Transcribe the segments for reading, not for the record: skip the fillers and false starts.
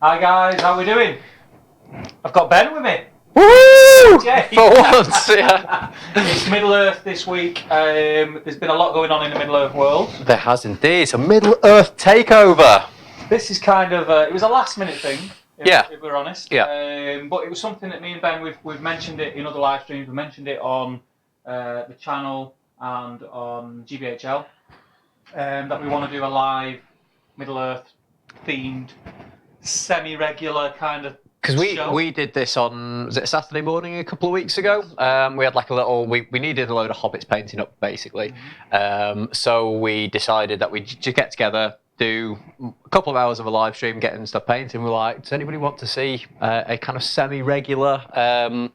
Hi guys, how we doing? I've got Ben with me. Woo! Jay. For once, yeah. It's Middle Earth this week. There's been a lot going on in the Middle Earth world. There has indeed. It's a Middle Earth takeover. This is kind of it was a last minute thing. If we're honest. Yeah. But it was something that me and Ben we've mentioned it in other live streams. We mentioned it on the channel and on GBHL. That we want to do a live Middle Earth themed, semi-regular kind of. Because we did this on, was it Saturday morning a couple of weeks ago? We had like a little, we needed a load of hobbits painting up basically. Mm-hmm. So we decided that we'd just get together, do a couple of hours of a live stream, getting stuff painted. We're like, does anybody want to see a kind of semi-regular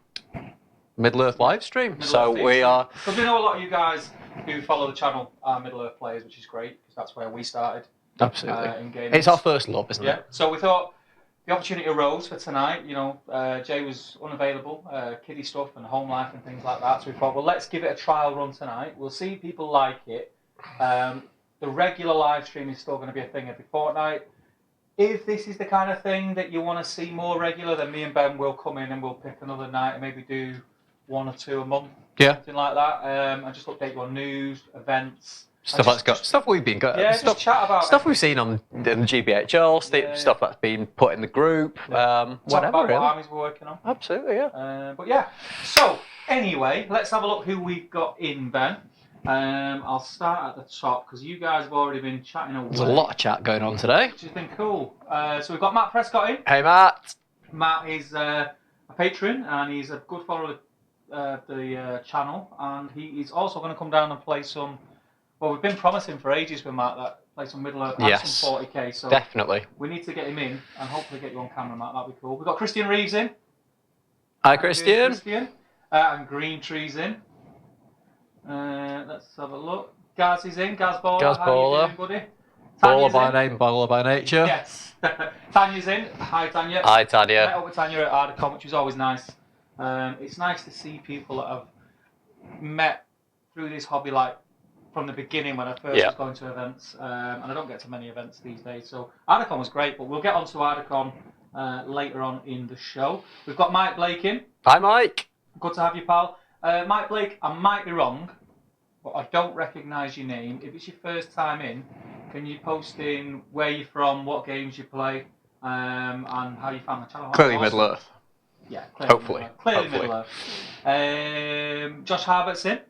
Middle Earth live stream? We are. Because we know a lot of you guys who follow the channel are Middle Earth players, which is great because that's where we started. Absolutely. In gaming. It's our first love, isn't it? Yeah. So we thought the opportunity arose for tonight. You know, Jay was unavailable, kiddie stuff and home life and things like that. So we thought, well, let's give it a trial run tonight. We'll see if people like it. The regular live stream is still going to be a thing every fortnight. If this is the kind of thing that you want to see more regular, then me and Ben will come in and we'll pick another night and maybe do 1 or 2 a month. Yeah. Something like that. And just update you on news, events. Stuff we've been got. Yeah, stuff, just chat about stuff we've seen on the GBHL, stuff that's been put in the group, Talk whatever. about Really. what armies we're working on. Absolutely, yeah. But yeah. So anyway, let's have a look who we've got in, Ben. I'll start at the top because you guys have already been chatting away. There's a lot of chat going on today. Which has been cool. So we've got Matt Prescott in. Hey, Matt. Matt is a patron and he's a good follower of the channel, and he is also going to come down and play some. Well, we've been promising for ages with Matt that play some Middle Earth and some 40k. So definitely. We need to get him in and hopefully get you on camera, Matt. That'd be cool. We've got Christian Reeves in. Hi, Christian. And Green Tree's in. Let's have a look. Gaz is in. Gaz Baller. Gaz Baller. How you doing, buddy? Baller by name, baller by nature. Yes. Tanya's in. Hi, Tanya. Hi, Tanya. Met up with Tanya at Ardacon, which was always nice. It's nice to see people that have met through this hobby, like from the beginning when I first was going to events, and I don't get to many events these days. So Ardacon was great, but we'll get on to Ardacon later on in the show. We've got Mike Blake in. Hi, Mike. Good to have you, pal. Mike Blake, I might be wrong, but I don't recognise your name. If it's your first time in, can you post in where you're from, what games you play, and how you found the channel? Clearly Middle Earth. Yeah, clearly Hopefully. Clearly Middle Earth. Josh Harbert's in.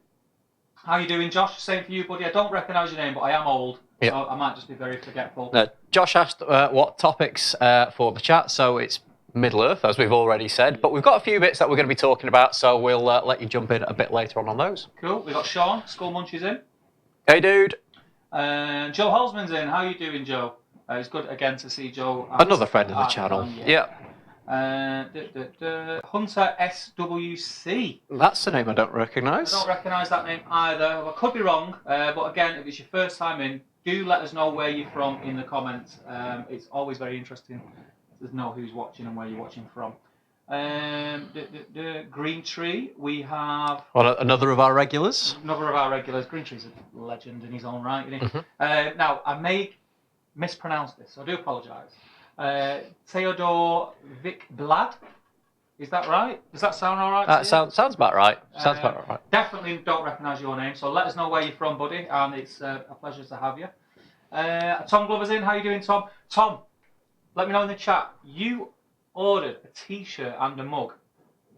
How you doing, Josh? Same for you, buddy. I don't recognise your name, but I am old, so I might just be very forgetful. Josh asked what topics for the chat, so it's Middle Earth, as we've already said, but we've got a few bits that we're going to be talking about, so we'll let you jump in a bit later on those. Cool. We've got Sean, Skull Munchies in. Hey, dude. Joe Holzman's in. How you doing, Joe? It's good again to see Joe. Another friend of the channel. Yeah. Hunter SWC. That's the name I don't recognise. I don't recognise that name either. I could be wrong, but again, if it's your first time in, do let us know where you're from in the comments. It's always very interesting to know who's watching and where you're watching from. Green Tree, we have... Well, another of our regulars. Another of our regulars. Green Tree's a legend in his own right, isn't he? Mm-hmm. Now, I may mispronounce this, so I do apologise. Theodore Vic Blad, is that right? Does that sound all right? Sounds about right. Sounds about right. Definitely don't recognise your name, so let us know where you're from, buddy, and it's a pleasure to have you. Tom Glover's in. How you doing, Tom? Tom, let me know in the chat. You ordered a T-shirt and a mug,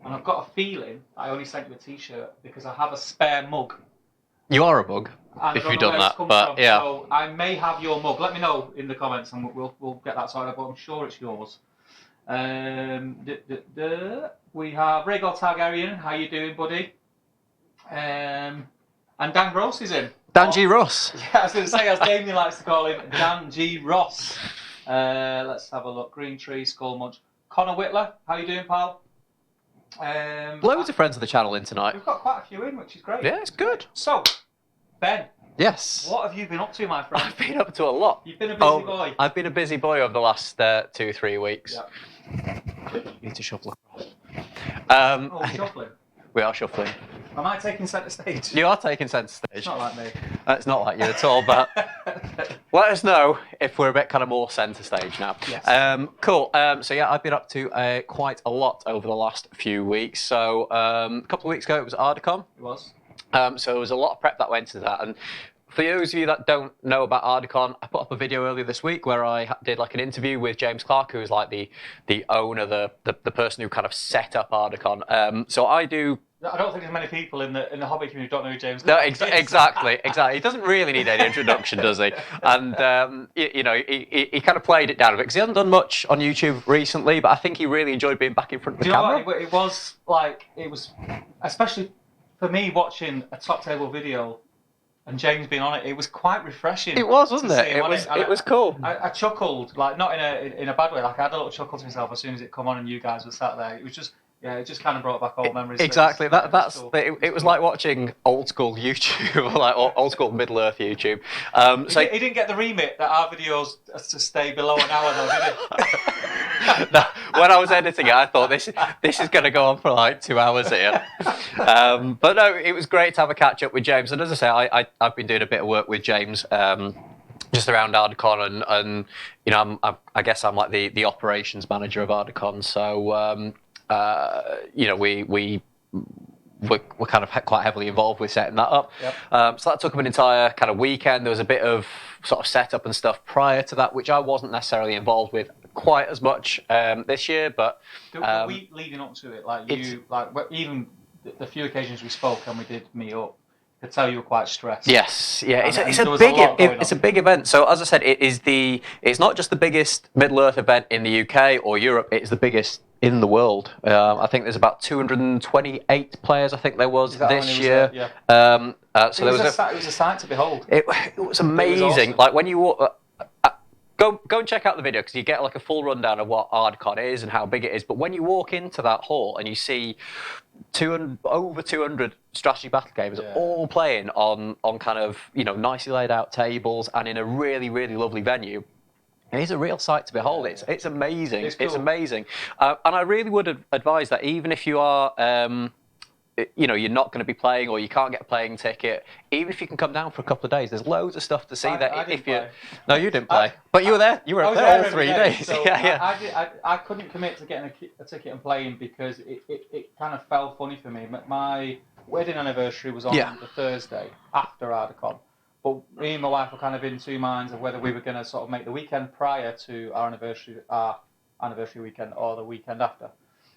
and I've got a feeling I only sent you a T-shirt because I have a spare mug. You are a mug, if you've done that, but yeah. So I may have your mug. Let me know in the comments, and we'll get that sorted. But I'm sure it's yours. We have Rhaegal Targaryen. How you doing, buddy? And Dan Gross is in. Dan G. Ross. Yeah, I was going to say, as Damien likes to call him, Dan G. Ross. Let's have a look. Green Tree, Skull Munch. Connor Whitler. How you doing, pal? Loads of friends of the channel in tonight. We've got quite a few in, which is great. Yeah, it's good. So, Ben. Yes. What have you been up to, my friend? I've been up to a lot. You've been a busy boy. I've been a busy boy over the last 2-3 weeks. Yep. You need to shuffle across. Shuffling. We are shuffling. Am I taking centre stage? You are taking centre stage. It's not like me. It's not like you at all, but let us know if we're a bit kind of more centre stage now. Yes. Cool. So yeah, I've been up to quite a lot over the last few weeks. So a couple of weeks ago it was Ardicon. It was. So there was a lot of prep that went into that. And for those of you that don't know about Ardicon, I put up a video earlier this week where I did like an interview with James Clark, who is like the owner, the person who kind of set up Ardicon. So I do. I don't think there's many people in the hobby community who don't know who James No, Clark is. exactly. He doesn't really need any introduction, does he? And he kind of played it down a bit because he hasn't done much on YouTube recently, but I think he really enjoyed being back in front of the Do you know camera. what? It was, especially for me watching a top table video and James being on it. It was quite refreshing. It was, wasn't it? It was cool. I chuckled, like not in a bad way. Like I had a little chuckle to myself as soon as it come on and you guys were sat there. It was just. Yeah, it just kind of brought back old memories. Exactly. So Cool. It was like watching old school YouTube, like old school Middle Earth YouTube. So he didn't get the remit that our videos are to stay below an hour, though, did he? No, when I was editing it, I thought this is going to go on for like 2 hours here. But no, it was great to have a catch up with James. And as I say, I've been doing a bit of work with James. Just around Ardicon, and you know, I guess I'm like the operations manager of Ardicon. So. You know, we're kind of quite heavily involved with setting that up. Yep. So that took up an entire kind of weekend. There was a bit of sort of setup and stuff prior to that, which I wasn't necessarily involved with quite as much this year. But the week leading up to it, even the few occasions we spoke and we did meet up, I could tell you were quite stressed. Yes, yeah, it's a big event. So as I said, it's not just the biggest Middle Earth event in the UK or Europe. It's the biggest in the world. I think there's about 228 players. I think there was this year. So it was a sight to behold. It was amazing. It was awesome. Like when you go and check out the video because you get like a full rundown of what Ardicon is and how big it is. But when you walk into that hall and you see over 200 strategy battle games all playing on kind of nicely laid out tables and in a really really lovely venue. It is a real sight to behold. It's amazing. It's cool. It's amazing. And I really would advise that even if you are, you're not going to be playing or you can't get a playing ticket, even if you can come down for a couple of days, there's loads of stuff to see. No, you didn't play, but you were there. You were up there all 3 days. So yeah. I couldn't commit to getting a ticket and playing because it kind of fell funny for me. My wedding anniversary was on the Thursday after Ardicon. But me and my wife were kind of in two minds of whether we were going to sort of make the weekend prior to our anniversary weekend or the weekend after.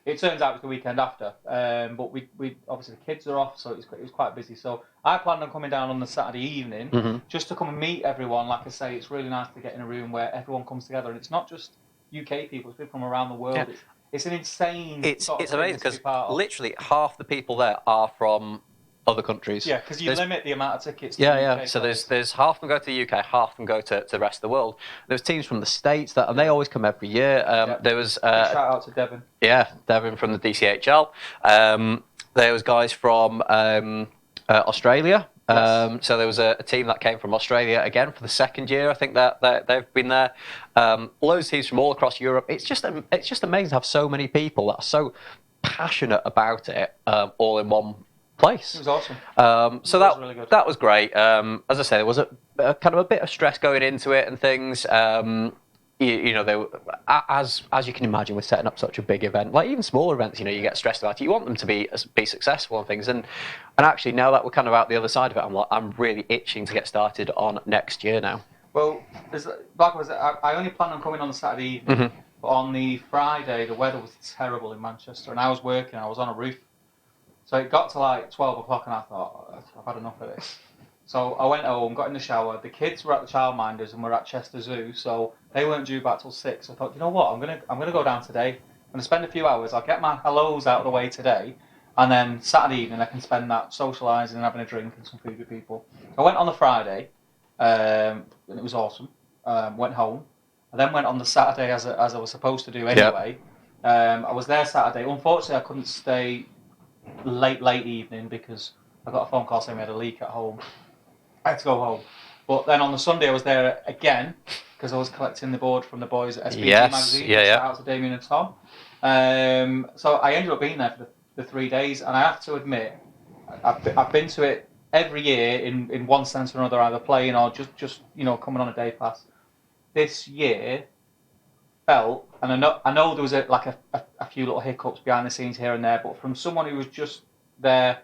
It turns out it was the weekend after, but we obviously the kids are off, so it was quite busy. So I planned on coming down on the Saturday evening just to come and meet everyone. Like I say, it's really nice to get in a room where everyone comes together, and it's not just UK people; it's people from around the world. Yeah. It's an insane. It's amazing because literally half the people there are from other countries. Yeah, because you limit the amount of tickets. Yeah. So there's half of them go to the UK, half of them go to the rest of the world. There's teams from the States and they always come every year. There was shout out to Devon. Yeah, Devon from the DCHL. There was guys from Australia. Yes. So there was a team that came from Australia again for the second year. I think that they've been there. Loads of teams from all across Europe. It's just amazing to have so many people that are so passionate about it all in one place. It was awesome. So that was really good. That was great. As I say, there was a kind of a bit of stress going into it and things. They were, as you can imagine, with setting up such a big event, like even smaller events, you get stressed about it. You want them to be successful and things. And actually, now that we're kind of out the other side of it, I'm really itching to get started on next year now. Well, I only planned on coming on the Saturday evening, but on the Friday the weather was terrible in Manchester, and I was working. I was on a roof. So it got to like 12 o'clock and I thought, I've had enough of this. So I went home, got in the shower. The kids were at the childminders and were at Chester Zoo, so they weren't due back till 6. I thought, you know what, I'm gonna go down today. I'm gonna spend a few hours. I'll get my hellos out of the way today, and then Saturday evening I can spend that socialising and having a drink and some food with people. I went on the Friday, and it was awesome. Went home. I then went on the Saturday as I was supposed to do anyway. Yep. I was there Saturday. Unfortunately, I couldn't stay late evening because I got a phone call saying we had a leak at home. I had to go home. But then on the Sunday I was there again because I was collecting the board from the boys at SBG magazine. Shout out to Damien and Tom. So I ended up being there the 3 days, and I have to admit, I've been to it every year in one sense or another, either playing or just coming on a day pass. This year felt, and I know there was a few little hiccups behind the scenes here and there, but from someone who was just there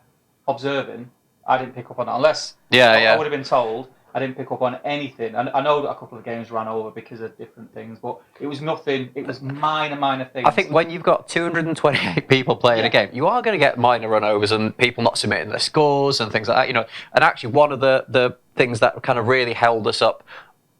observing, I didn't pick up on it unless I would have been told. I didn't pick up on anything. And I know that a couple of games ran over because of different things, but it was nothing. It was minor things. I think when you've got 228 people playing a game, you are going to get minor runovers and people not submitting their scores and things like that. You know, and actually one of the things that kind of really held us up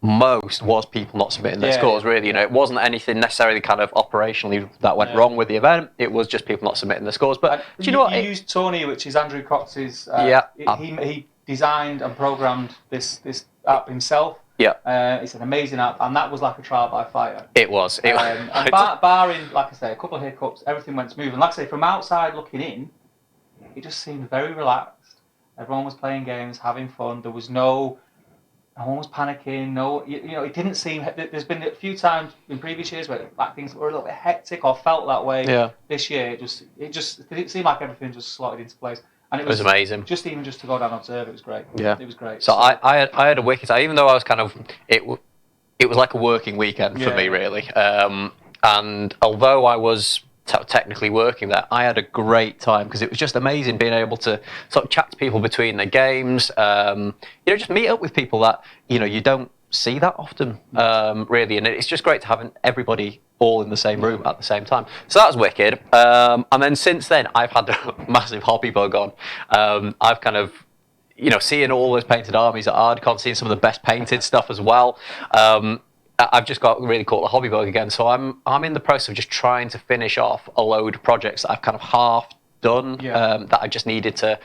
most was people not submitting their scores. Really, you know, it wasn't anything necessarily kind of operationally that went wrong with the event. It was just people not submitting their scores. But do you know what? You used Tony, which is Andrew Cox's. He designed and programmed this app himself. Yeah. It's an amazing app, and that was like a trial by fire. It was. And barring, like I say, a couple of hiccups, everything went smooth. And like I say, from outside looking in, it just seemed very relaxed. Everyone was playing games, having fun. There was no one was panicking. No, it didn't seem. There's been a few times in previous years where like things were a little bit hectic or felt that way. Yeah. This year, it didn't seem like everything just slotted into place. And it was amazing. Just to go down and observe, it was great. Yeah, it was great. So I had a wicked time, even though I was kind of it was like a working weekend for me really. And although I was technically working there, I had a great time because it was just amazing being able to sort of chat to people between the games. Just meet up with people that you don't see that often, really, and it's just great to have everybody all in the same room at the same time. So that was wicked. And then since then, I've had a massive hobby bug on. I've kind of, seeing all those painted armies at Ardcon, seeing some of the best painted stuff as well. I've just got really caught the hobby bug again. So I'm in the process of just trying to finish off a load of projects that I've kind of half done, that I just needed to.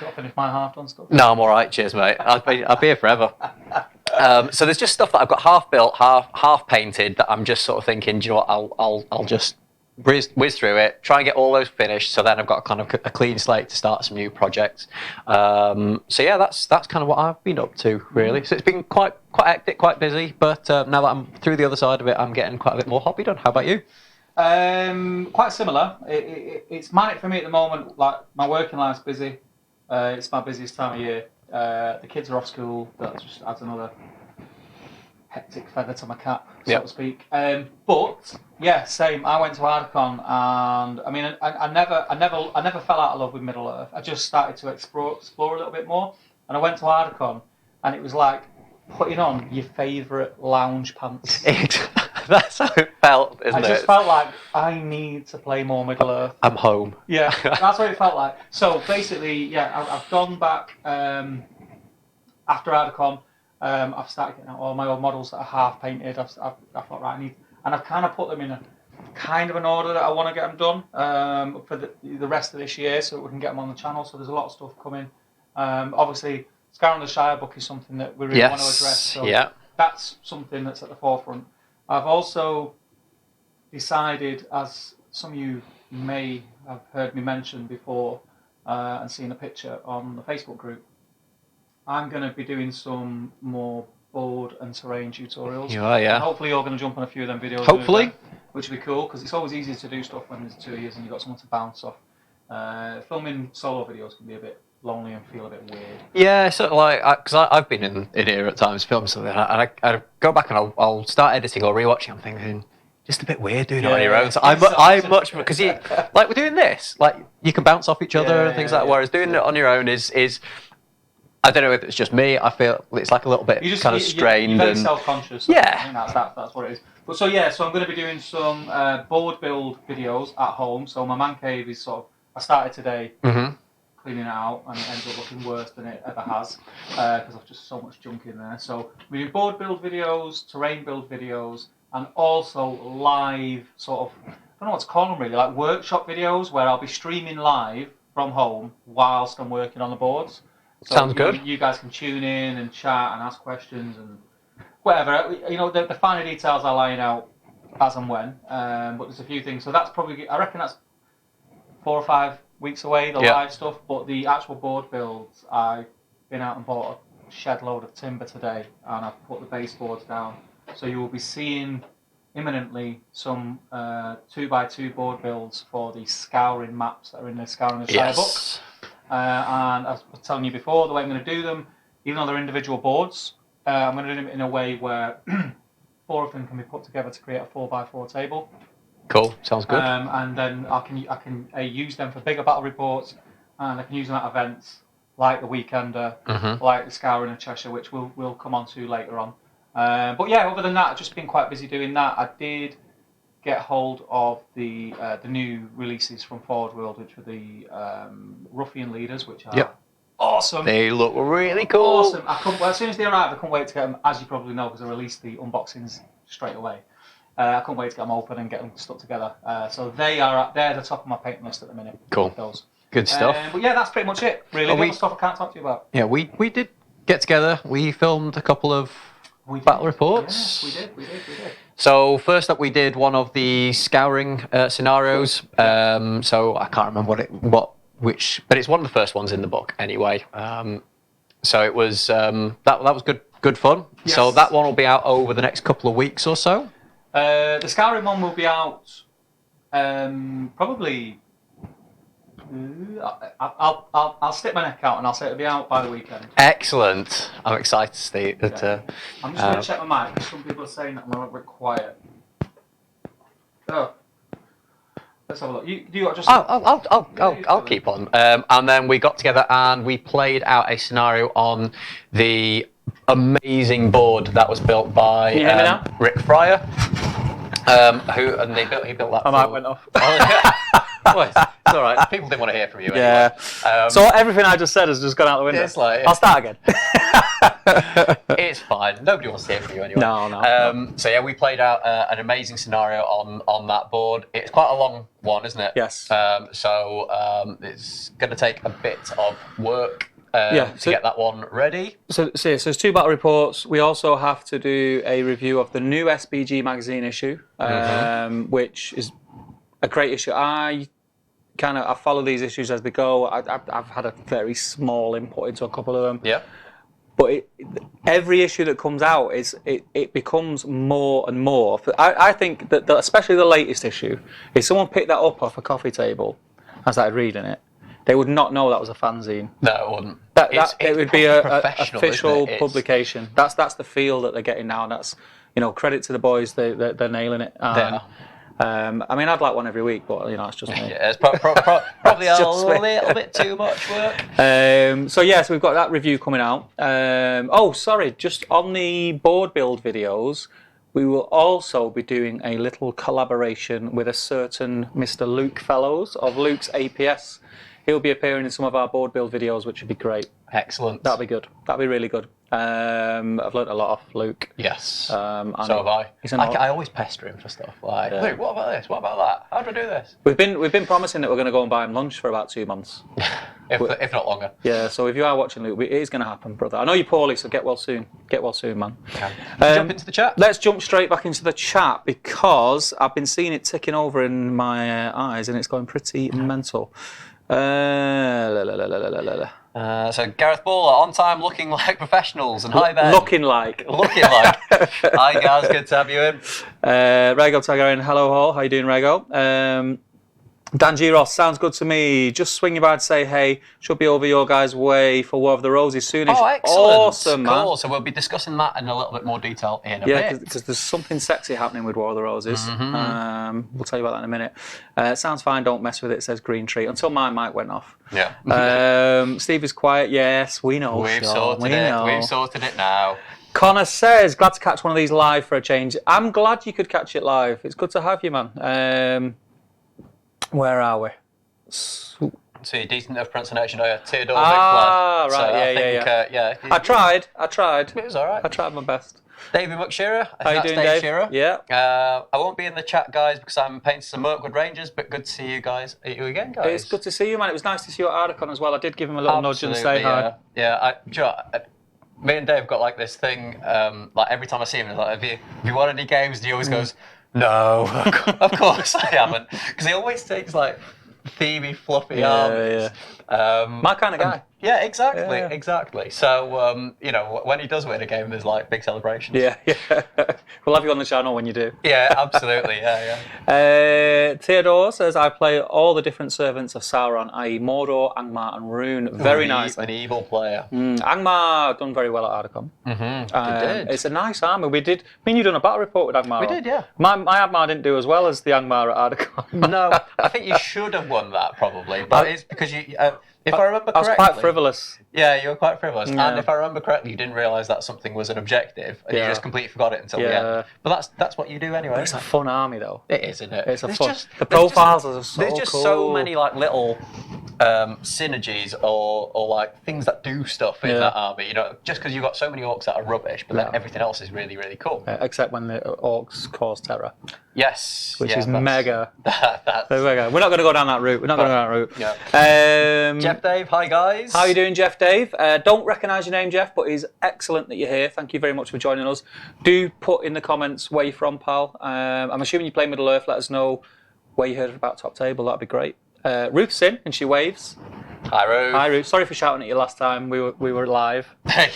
Got to finish my half done stuff. No, I'm all right. Cheers, mate. I'll be here forever. So there's just stuff that I've got half built, half painted that I'm just sort of thinking, do you know what? I'll just whiz through it, try and get all those finished. So then I've got kind of a clean slate to start some new projects. So yeah, that's kind of what I've been up to really. So it's been quite hectic, quite busy. But now that I'm through the other side of it, I'm getting quite a bit more hobby done. How about you? Quite similar. It's manic for me at the moment. Like my working life's busy. It's my busiest time of year. The kids are off school. That just adds another hectic feather to my cap, so to speak. But yeah, same. I went to Ardcon, and I mean, I never fell out of love with Middle Earth. I just started to explore a little bit more, and I went to Ardcon, and it was like putting on your favourite lounge pants. That's how it felt, isn't it? I just felt like I need to play more Middle Earth. I'm home. Yeah, that's what it felt like. So basically, I've gone back after Ardcon. I've started getting out all my old models that are half painted. I thought, right, and I've kind of put them in a kind of an order that I want to get them done for the rest of this year, so that we can get them on the channel. So there's a lot of stuff coming. Obviously, Scar on the Shire book is something that we really want to address. So that's something that's at the forefront. I've also decided, as some of you may have heard me mention before and seen a picture on the Facebook group, I'm going to be doing some more board and terrain tutorials. You are, yeah. And hopefully you're going to jump on a few of them videos. Hopefully. Which would be cool, because it's always easier to do stuff when there's two of you and you've got someone to bounce off. Filming solo videos can be a bit lonely and feel a bit weird. Yeah, sort of like, because I've been in here at times filming something, and I go back and I'll start editing or rewatching. I'm thinking, just a bit weird doing it on your own. So I'm much because like we're doing this, like you can bounce off each other and things like that. Whereas doing it on your own is I don't know if it's just me. I feel it's like a little bit kind of strained. You're very and self-conscious. Yeah, I think that's what it is. But so I'm going to be doing some board build videos at home. So my man cave is I started today. Cleaning it out, and it ends up looking worse than it ever has because I've just so much junk in there. So we do board build videos, terrain build videos, and also live I don't know what to call them really, like workshop videos where I'll be streaming live from home whilst I'm working on the boards. So sounds good. You guys can tune in and chat and ask questions and whatever. The finer details I'll line out as and when. But there's a few things. So that's probably, I reckon that's 4 or 5 weeks away, the live stuff, but the actual board builds, I've been out and bought a shed load of timber today, and I've put the baseboards down. So you will be seeing imminently some 2x2 board builds for the scouring maps that are in the Scouring the Shire book. And as I was telling you before, the way I'm going to do them, even though they're individual boards, I'm going to do them in a way where 4 of them can be put together to create a 4x4 table. Cool, sounds good. And then I can use them for bigger battle reports, and I can use them at events like the Weekender, like the Scouring of Cheshire, which we'll come on to later on. But yeah, other than that, I've just been quite busy doing that. I did get hold of the new releases from Forward World, which were the Ruffian Leaders, which are awesome. They look really cool. Awesome. As soon as they arrived, I couldn't wait to get them, as you probably know, because I released the unboxings straight away. I couldn't wait to get them open and get them stuck together. So they're the top of my painting list at the minute. Cool. Those. Good stuff. But yeah, that's pretty much it. Really, good stuff I can't talk to you about. Yeah, we did get together. We filmed a couple of battle reports. Yeah, we did. So first up, we did one of the scouring scenarios. So I can't remember which, but it's one of the first ones in the book anyway. So it was that was good fun. Yes. So that one will be out over the next couple of weeks or so. The scouring one will be out probably. I'll stick my neck out and I'll say it'll be out by the weekend. Excellent. I'm excited to see that. I'm just going to check my mic because some people are saying that I'm a little bit quiet. Oh. Let's have a look. You just. I'll keep on. And then we got together and we played out a scenario on the amazing board that was built by Rick Fryer. He built that. My mic went off. Well, it's all right. People didn't want to hear from you anyway. Yeah. So everything I just said has just gone out the window. It's like, I'll start again. It's fine. Nobody wants to hear from you anyway. No. So yeah, we played out an amazing scenario on that board. It's quite a long one, isn't it? Yes. So it's going to take a bit of work to get that one ready. So there's 2 battle reports. We also have to do a review of the new SBG magazine issue, which is a great issue. I follow these issues as they go. I've had a very small input into a couple of them. Yeah. But every issue that comes out it becomes more and more. I think that especially the latest issue, if someone picked that up off a coffee table and started reading it, they would not know that was a fanzine. No, it wouldn't. It would be an official publication. That's the feel that they're getting now, and that's credit to the boys. They're nailing it. I mean, I'd like one every week, but it's just me. Yeah, it's probably a little bit too much work. So we've got that review coming out. Just on the board build videos, we will also be doing a little collaboration with a certain Mr. Luke Fellows of Luke's APS. He'll be appearing in some of our board build videos, which would be great. Excellent. That'll be good. That'll be really good. I've learnt a lot off Luke. Yes. So have I. I always pester him for stuff like, Luke, what about this? What about that? How do I do this? We've been promising that we're going to go and buy him lunch for about 2 months. if not longer. Yeah. So if you are watching, Luke, it is going to happen, brother. I know you're poorly, so get well soon. Get well soon, man. Jump into the chat. Let's jump straight back into the chat because I've been seeing it ticking over in my eyes and it's going pretty mental. So Gareth Baller, on time, looking like professionals, and hi Ben. Looking like. Hi guys, good to have you in. Rego Tagarin, hello all. How you doing, Rego? Dan G. Ross, sounds good to me. Just swinging by to say hey. Should be over your guys' way for War of the Roses soonish. Oh, excellent. Awesome, man. Cool. So we'll be discussing that in a little bit more detail in a bit. Yeah, because there's something sexy happening with War of the Roses. We'll tell you about that in a minute. Sounds fine, don't mess with it, says Green Tree. Until my mic went off. Yeah. Steve is quiet. Yes, we know. We've sorted it now. Connor says, glad to catch one of these live for a change. I'm glad you could catch it live. It's good to have you, man. Where are we? So you're decent enough pronunciation, are you? Theodore right, so yeah. I tried. It was all right. I tried my best. David McShearer. How you doing, Dave? Shearer. Yeah. I won't be in the chat, guys, because I'm painting some Mirkwood Rangers, but good to see you guys. You again, guys. It's good to see you, man. It was nice to see you at Ardicon as well. I did give him a little nudge and say hi. Yeah. Me and Dave got like this thing. Like every time I see him, it's like, have you won any games? And he always goes, no, of course I haven't, because he always takes like themey, fluffy armies. My kind of guy. Yeah, exactly, Yeah. exactly. So, you know, when he does win a game, there's like big celebrations. Yeah. We'll have you on the channel when you do. Yeah, absolutely. Yeah. Theodore says, I play all the different servants of Sauron, i.e. Mordor, Angmar and Rune. Very nice. An evil player. Angmar done very well at Ardacon. Did. It's a nice army. Me and you done a battle report with Angmar. We did, yeah. My Angmar didn't do as well as the Angmar at Ardacon. No, I think you should have won that probably, but it's because you. If I remember correctly, I was quite frivolous. Yeah, you were quite frivolous, Yeah. and if I remember correctly, you didn't realise that something was an objective, and you just completely forgot it until the end. But that's what you do anyway. It's a fun army, though. It is, isn't it? It's There's fun. The profiles are so There's just cool. so many like little synergies or like things that do stuff in that army. You know, just because you've got so many orcs that are rubbish, but then everything else is really, really cool. Except when the orcs cause terror. Yes, Which is mega. That's Mega. We're not going to go down that route. Yeah. Jeff Dave, hi guys. How are you doing, Jeff Dave? Don't recognise your name, Jeff, but it's excellent that you're here. Thank you very much for joining us. Do put in the comments where you're from, pal. I'm assuming you play Middle Earth. Let us know where you heard about Top Table. That'd be great. Ruth's in and she waves. Hi, Ruth. Hi, Ruth. Sorry for shouting at you last time. We were live. Paint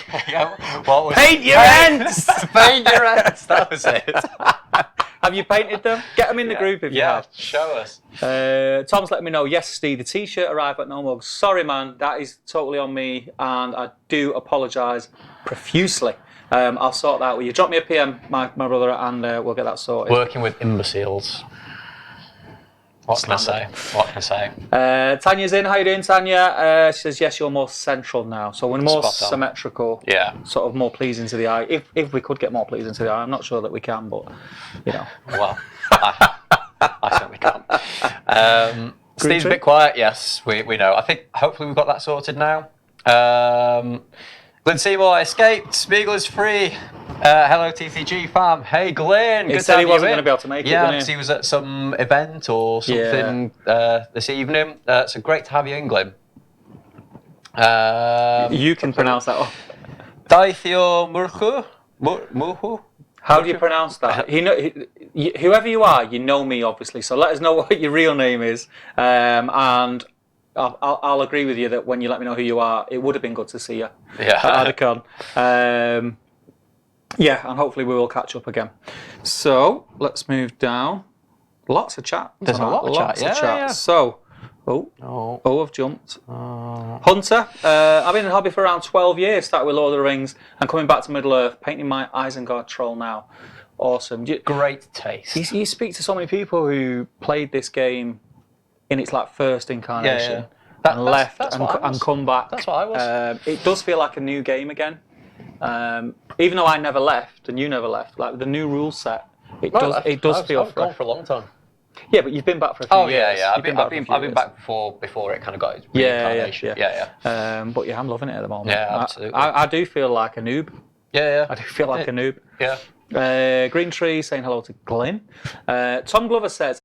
your ends! Paint your ends. That was it. Have you painted them? Get them in the group if you have. Show us. Tom's letting me know, yes, Steve, the t-shirt arrived at No Mugs. Sorry, man, that is totally on me, and I do apologise profusely. I'll sort that out with you. Drop me a PM, my brother, and we'll get that sorted. Working with imbeciles. What can I say? Tanya's in. How you doing, Tanya? She says, yes, you're more central now. So we're more symmetrical. Yeah. Sort of more pleasing to the eye. If we could get more pleasing to the eye. I'm not sure that we can, but, you know. Well, I certainly can't. Steve's a bit quiet, yes, we know. I think hopefully we've got that sorted now. Glenn Seymour escaped. Spiegel is free. Hello, TCG fam. Hey, Glenn. He said he wasn't going to be able to make it. Yeah, because he was at some event or something this evening. So great to have you in, Glenn. You can pronounce that off. Daithio Murhu? How do you pronounce that? Whoever you are, you know me, obviously. So let us know what your real name is. And I'll agree with you that when you let me know who you are, it would have been good to see you at Ardacon. Yeah, and hopefully we will catch up again. So let's move down. Lots of chat. There's a lot of chat. Yeah. So, I've jumped. Hunter, I've been in the hobby for around 12 years. Started with Lord of the Rings and coming back to Middle Earth, painting my Isengard troll now. Awesome. Great taste. You speak to so many people who played this game in its like first incarnation and left and come back. That's what I was. It does feel like a new game again. Even though I never left and you never left, like the new rule set, it does feel fresh. I've gone for a long time. Yeah, but you've been back for a few years. I've been back before it kind of got its reincarnation. But yeah, I'm loving it at the moment. Yeah, absolutely. I do feel like a noob. Yeah. I do feel like a noob. Yeah. Green Tree saying hello to Glenn. Tom Glover says,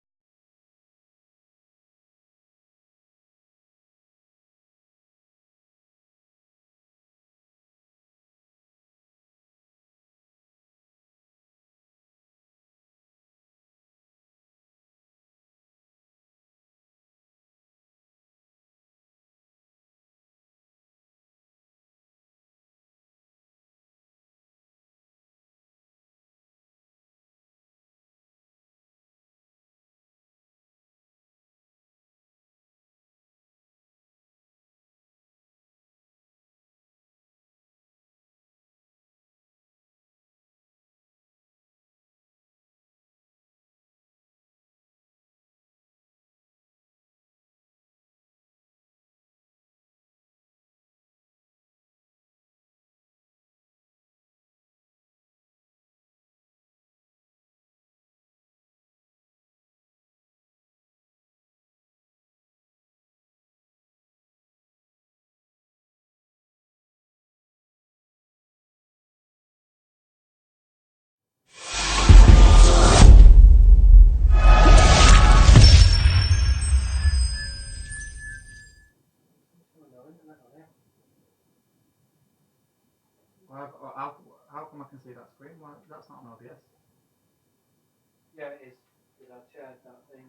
How come I can see that screen? Why, that's not an OBS. Yeah, it is. Because I shared that thing.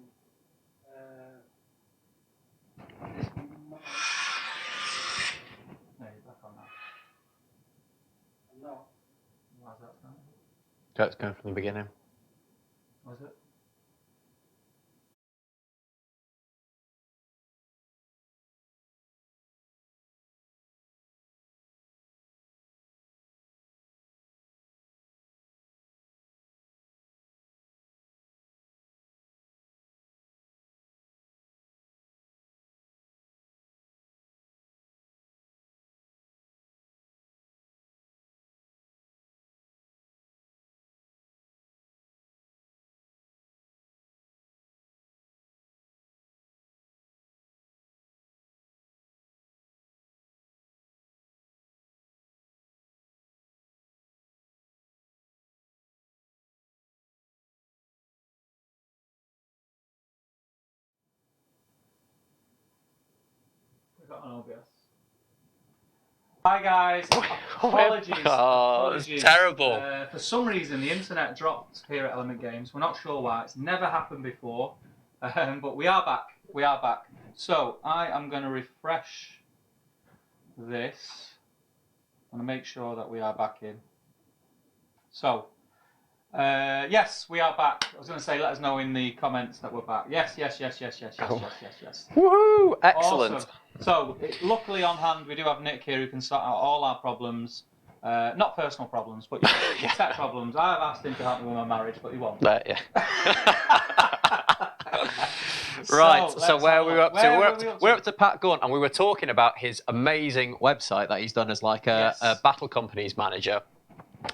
Let's go from the beginning. Was it? We got an OBS. Hi guys, apologies. It's terrible. For some reason, the internet dropped here at Element Games. We're not sure why. It's never happened before, but we are back. We are back. So I am going to refresh this. I want to make sure that we are back in. So, yes, we are back. I was going to say, let us know in the comments that we're back. Yes. Woohoo! Excellent. Awesome. So, luckily on hand, we do have Nick here who can sort out all our problems. Not personal problems, but tech problems. I have asked him to help me with my marriage, but he won't. Yeah. Right, so where are we up to? We're up to Pat Gunn, and we were talking about his amazing website that he's done as like a battle companies manager.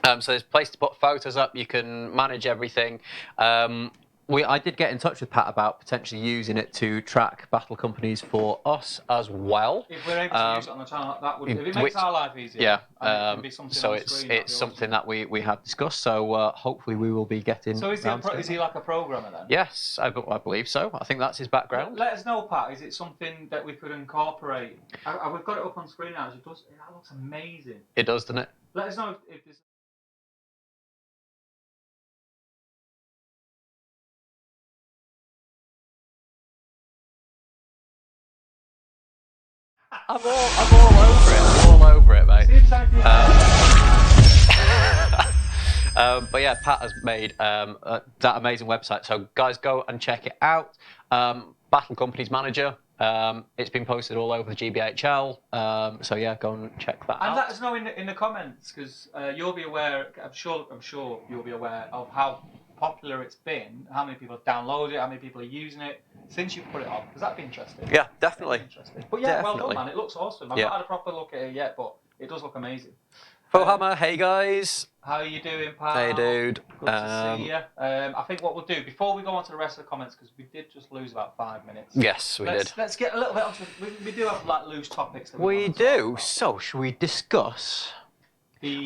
So there's a place to put photos up. You can manage everything. I did get in touch with Pat about potentially using it to track battle companies for us as well. If we're able to use it on the channel, that would. If it makes our life easier. Yeah. And it can be something so on the screen, it's something that we have discussed. So hopefully we will be getting. So is he like a programmer then? Yes, I believe so. I think that's his background. Let us know, Pat. Is it something that we could incorporate? We've got it up on screen now. That looks amazing. It does, doesn't it? Let us know if there's. I'm all over it, mate. But yeah, Pat has made that amazing website. So guys, go and check it out. Battle Companies Manager. It's been posted all over the GBHL. So yeah, go and check that out. And let us know in the comments, because you'll be aware. I'm sure you'll be aware of how popular it's been, how many people have downloaded it, how many people are using it since you put it on. Because that'd be interesting. Yeah, definitely. Interesting. But yeah, well done, man. It looks awesome. I've not had a proper look at it yet, but it does look amazing. Fohammer, hey guys. How are you doing, pal? Hey, dude. Good to see you. I think what we'll do, before we go on to the rest of the comments, because we did just lose about 5 minutes. Yes, we did. Let's get a little bit onto. We do have like loose topics. That we do. So, should we discuss?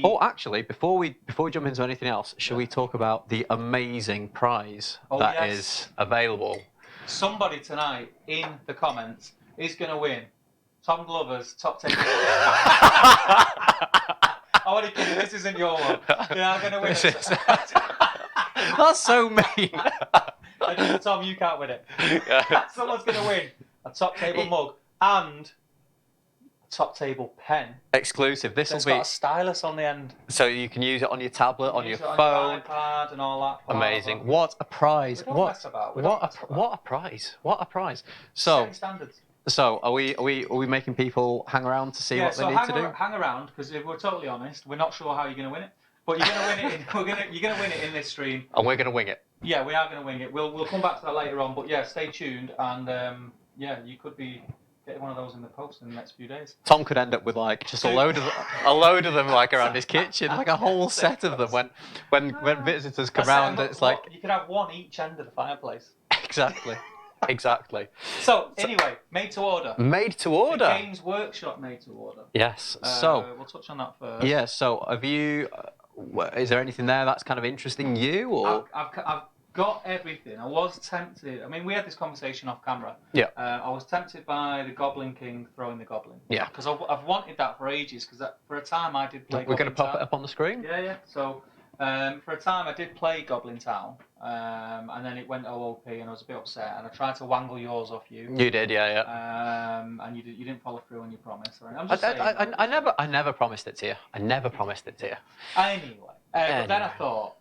Oh, actually, before we jump into anything else, should we talk about the amazing prize that is available? Somebody tonight in the comments is going to win Tom Glover's top 10. I'm only kidding. This isn't your one. You're not going to win it. That's so mean. Tom, you can't win it. Someone's going to win a top table mug and top table pen. Exclusive. This will be. It's got a stylus on the end, so you can use it on your tablet, on your phone, on your iPad, and all that. Amazing! What a prize! What a prize! What a prize! So, standards. So, are we making people hang around to see what they need to do? Hang around, because if we're totally honest, we're not sure how you're going to win it. But you're going to win it. You're going to win it in this stream. And we're going to wing it. Yeah, we are going to wing it. We'll come back to that later on. But yeah, stay tuned, and you could be getting one of those in the post in the next few days. Tom could end up with like just a load of them like around his kitchen, like a whole set of them. When visitors come round, it's like you could have one each end of the fireplace. Exactly. Exactly. So anyway, made to order. Made to order. The Games Workshop made to order. Yes. So we'll touch on that first. Yeah. So have you? Is there anything there that's kind of interesting you? Or I've got everything. I was tempted. I mean, we had this conversation off camera. Yeah. I was tempted by the Goblin King throwing the Goblin. Yeah. Because I've wanted that for ages. Because for a time I did play. We're going to pop it up on the screen. Yeah. So. For a time, I did play Goblin Town, and then it went OOP, and I was a bit upset. And I tried to wangle yours off you. You did, yeah. And you didn't follow through on your promise. I never promised it to you. I never promised it to you. Anyway, but then I thought,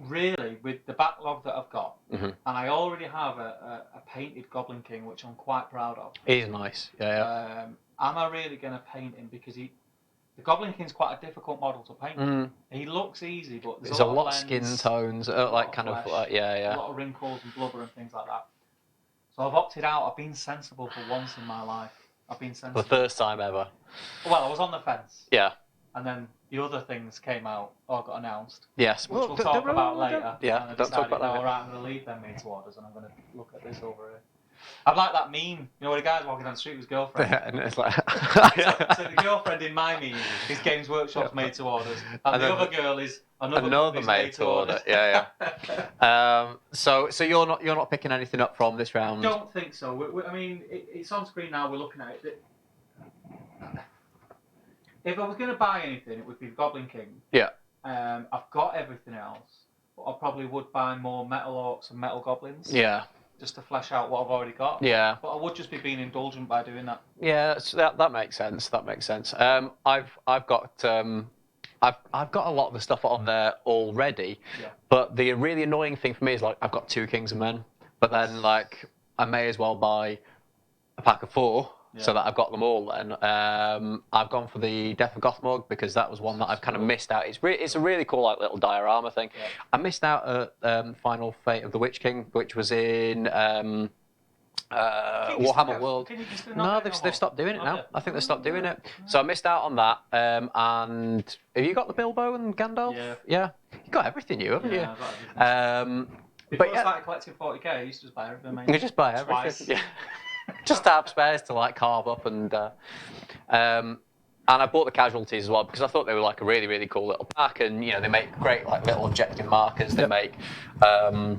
really, with the backlog that I've got, Mhm. and I already have a painted Goblin King, which I'm quite proud of. He's nice. Yeah. Am I really going to paint him? Because the Goblin King's quite a difficult model to paint. He looks easy, but there's a lot of skin tones, like kind of flesh, like a lot of wrinkles and blubber and things like that. So I've opted out. I've been sensible for once in my life. I've been sensible. The first time ever. Well, I was on the fence. Yeah. And then the other things came out or got announced. Yes. Which we'll talk about later. Yeah, and I don't talk decided, about that. all right, I'm going to leave them made to orders and I'm going to look at this over here. I'm like that meme, you know, where the guy's walking down the street with his girlfriend. And it's like... so the girlfriend in my meme is Games Workshop's made to orders. And the other girl is another made to order. Yeah. So you're not picking anything up from this round? I don't think so. I mean, it's on screen now, we're looking at it. If I was going to buy anything, it would be the Goblin King. Yeah. I've got everything else, but I probably would buy more Metal Orcs and Metal Goblins. Yeah. Just to flesh out what I've already got. Yeah. But I would just be being indulgent by doing that. Yeah, that makes sense. That makes sense. I've got a lot of the stuff on there already. Yeah. But the really annoying thing for me is like I've got 2 Kings of Men, but then like I may as well buy a pack of 4. Yeah. So that I've got them all then. I've gone for the Death of Gothmog because that was one that I've kind of missed out. It's a really cool like little diorama thing. Yeah. I missed out at Final Fate of the Witch King, which was in Warhammer World. No, they've stopped doing it now. I think they've stopped doing it. So I missed out on that. And have you got the Bilbo and Gandalf? Yeah. Yeah. You got everything, haven't you? I've got everything. Before I started collecting 40k, I used to just buy everything. You just buy everything. Twice. Yeah. Just to have spares to like carve up and I bought the casualties as well because I thought they were like a really, really cool little pack, and you know they make great like little objective markers. They make cool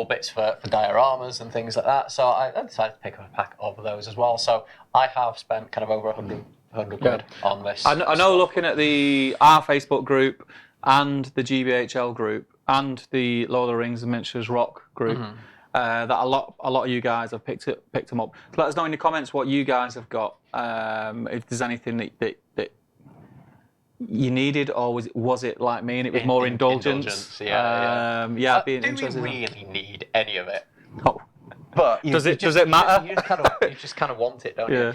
bits for dioramas and things like that. So I decided to pick up a pack of those as well. So I have spent kind of over 100 quid on this. I know looking at our Facebook group and the GBHL group and the Lord of the Rings and Miniatures Rock group. Mm-hmm. That a lot of you guys have picked them up. So let us know in the comments what you guys have got. If there's anything that you needed, or was it like me and it was more indulgence? Yeah. I'd be interested. Do we really need any of it? Oh. But does it matter? You just kind of want it, don't you?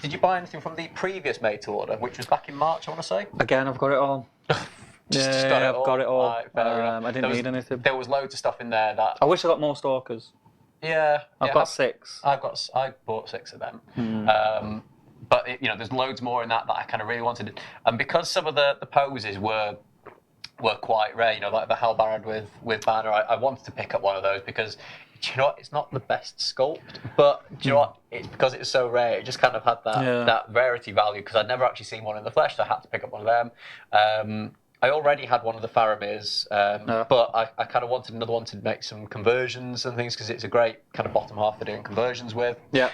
Did you buy anything from the previous made to order, which was back in March? I want to say. Again, I've got it all. I've got it all. Right, I didn't need anything. There was loads of stuff in there that. I wish I got more stalkers. Yeah, I've got 6. I bought 6 of them. But there's loads more in that I kind of really wanted, and because some of the poses were quite rare. Like the Halbarad with Banner, I wanted to pick up one of those because. Do you know what? It's not the best sculpt, but do you know what? It's because it was so rare. It just kind of had that rarity value because I'd never actually seen one in the flesh, so I had to pick up one of them. I already had one of the Faramir's, but I kind of wanted another one to make some conversions and things because it's a great kind of bottom half for doing conversions with. Yeah.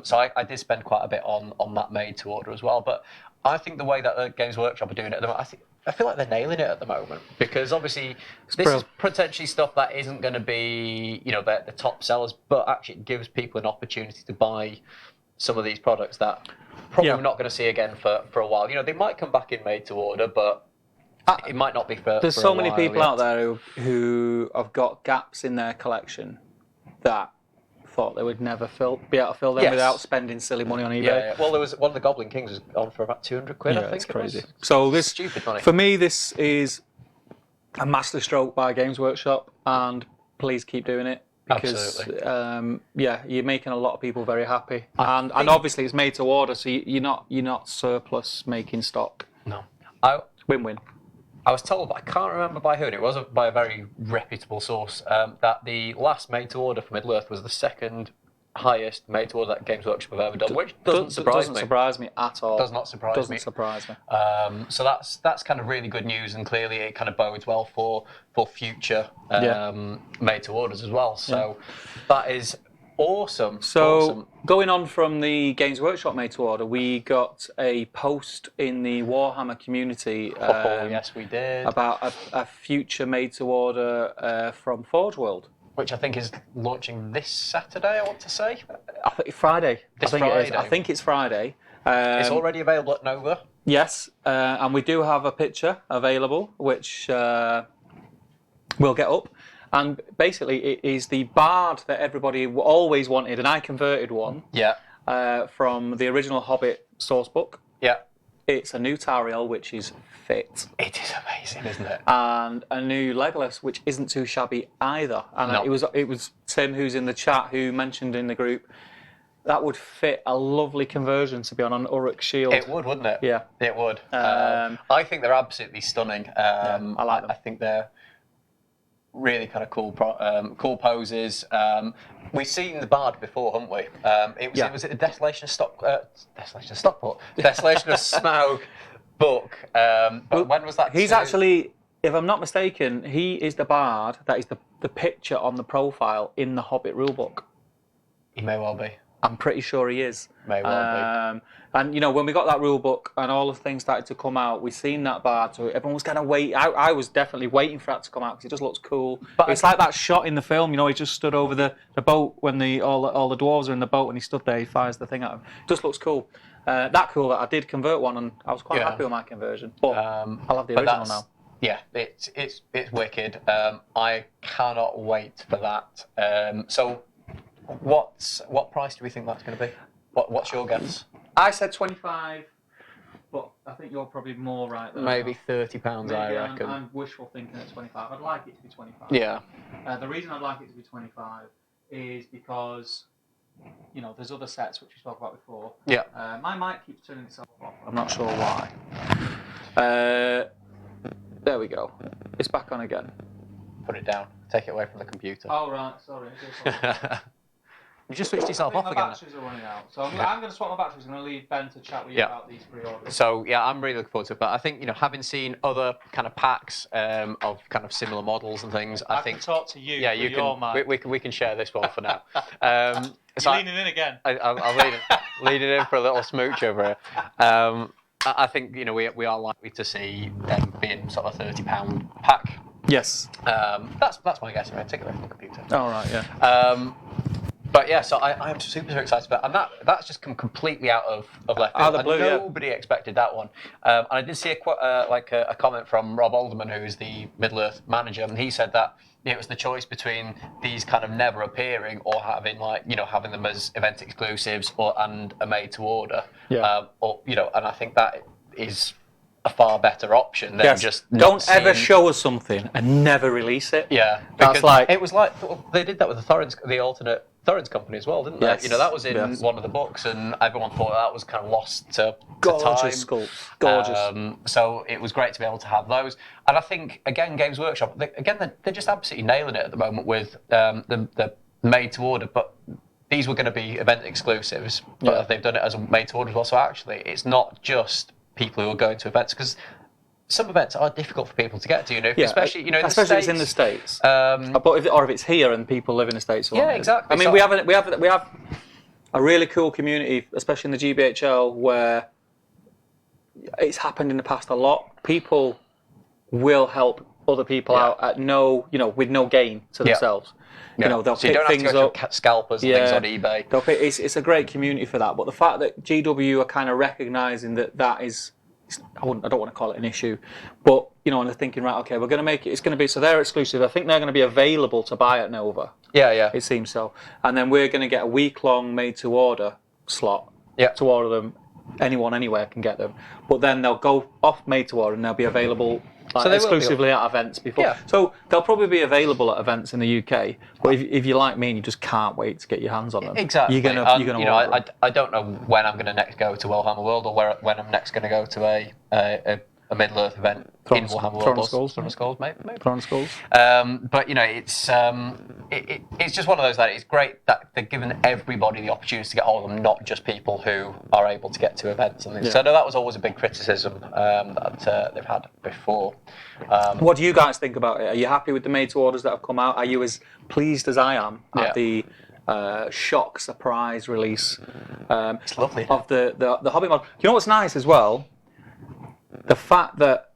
So I did spend quite a bit on that made to order as well. But I think the way that the Games Workshop are doing it at the moment, I feel like they're nailing it at the moment because obviously this is potentially stuff that isn't going to be the top sellers, but actually it gives people an opportunity to buy some of these products that probably we're not going to see again for a while. They might come back in made to order, but it might not be for. There's so many people out there who have got gaps in their collection that thought they would never be able to fill them without spending silly money on eBay. Yeah. Well, there was one of the Goblin Kings was on for about 200 quid. I think it's crazy. It was. So this Stupid money. For me, this is a masterstroke by Games Workshop, and please keep doing it because you're making a lot of people very happy, and obviously it's made to order, so you're not surplus making stock. No, win-win. I was told, but I can't remember by who, and it was by a very reputable source, that the last made to order for Middle-earth was the second highest made to order that Games Workshop have ever done, which doesn't surprise me at all. Does not surprise me. Doesn't surprise me. So that's kind of really good news, and clearly it kind of bodes well for future made to orders as well. So that is awesome. So going on from the Games Workshop made to order, we got a post in the Warhammer community. Yes, we did. About a future made to order from Forge World, which I think is launching this Saturday. I want to say. I think Friday. Friday. I think it's Friday. It's already available at Nova. Yes, and we do have a picture available, which will get up. And basically, it is the bard that everybody always wanted, and I converted one from the original Hobbit source book. Yeah. It's a new Tariel, which is fit. It is amazing, isn't it? And a new Legolas, which isn't too shabby either. And No. it was Tim, who's in the chat, who mentioned in the group that would fit a lovely conversion to be on an Uruk shield. It would, wouldn't it? Yeah. It would. I think they're absolutely stunning. I like them. I think they're really kind of cool poses. We've seen the Bard before, haven't we? It was a Desolation of Stockport, Desolation of Smaug book. But when was that? He's actually, if I'm not mistaken, he is the Bard that is the picture on the profile in the Hobbit rulebook. He may well be. I'm pretty sure he is. May well be. And when we got that rule book and all the things started to come out, we seen that Bard, so everyone was kind of waiting. I was definitely waiting for that to come out because it just looks cool. But it's like that shot in the film, he just stood over the boat when all the dwarves are in the boat and he stood there, he fires the thing at him. It just looks cool. That cool that I did convert one and I was quite happy with my conversion. But I'll have the original now. Yeah, it's wicked. I cannot wait for that. So, what price do we think that's going to be? What's your guess? I said 25, but I think you're probably more right there. Maybe £30, I reckon. I'm wishful thinking at 25. I'd like it to be 25. Yeah. The reason I'd like it to be 25 is because, there's other sets which we spoke about before. Yeah. My mic keeps turning itself off. I'm not sure why. There we go. It's back on again. Put it down. Take it away from the computer. Oh, right. Sorry. You just switched yourself off again. My batteries are running out, so I'm going to swap my batteries. I'm going to leave Ben to chat with you about these pre-orders. So I'm really looking forward to it. But I think having seen other kind of packs of kind of similar models and things, I think can talk to you. Yeah, you can. We can share this one for now. You're leaning in again. I'm leaning in for a little smooch over here. I think we are likely to see them being sort of a £30 pack. Yes. That's my guess. Take it away from the computer. All right. Yeah. But yeah, so I am super excited about it. And that's just come completely out of left field. Out of the blue, nobody expected that one. And I did see a comment from Rob Alderman, who is the Middle-earth manager, and he said that it was the choice between these kind of never appearing or having having them as event exclusives and a made to order. Yeah. And I think that is a far better option than just don't ever show us something and never release it. Yeah, that's like it was like they did that with the alternate Thorins company as well, didn't they? Yes. That was in one of the books, and everyone thought that was kind of lost to gorgeous time. sculpts, gorgeous. So it was great to be able to have those, and I think again, Games Workshop, they're just absolutely nailing it at the moment with the made to order, but. These were going to be event exclusives, but they've done it as a made to order as well. So actually, it's not just people who are going to events, because some events are difficult for people to get to. Especially in the States. It's in the States. But if it's here and people live in the States. Yeah, exactly. I mean, we have a really cool community, especially in the GBHL, where it's happened in the past a lot. People will help other people out at with no gain to themselves. They'll so you pick don't things have to go up. to scalpers and things on eBay. It's a great community for that. But the fact that GW are kind of recognising that is, I don't want to call it an issue, but and they're thinking, right, okay, we're going to make it. It's going to be so they're exclusive. I think they're going to be available to buy at Nova. Yeah. It seems so. And then we're going to get a week-long made-to-order slot. Yeah. To order them, anyone anywhere can get them. But then they'll go off made-to-order and they'll be available. Exclusively at events before. Yeah. So they'll probably be available at events in the UK. But if you're like me and you just can't wait to get your hands on them, exactly. You're gonna. I don't know when I'm going to next go to Warhammer World or when I'm next going to go to a Middle-earth event in Warhammer World. Throne of Skulls, maybe. Throne of Skulls. But it's just one of those that it's great that they're giving everybody the opportunity to get hold of them, not just people who are able to get to events and things. Yeah. So I know that was always a big criticism that they've had before. What do you guys think about it? Are you happy with the made-to-orders that have come out? Are you as pleased as I am at the shock surprise release? It's lovely. Of the Hobbit mod. You know what's nice as well? The fact that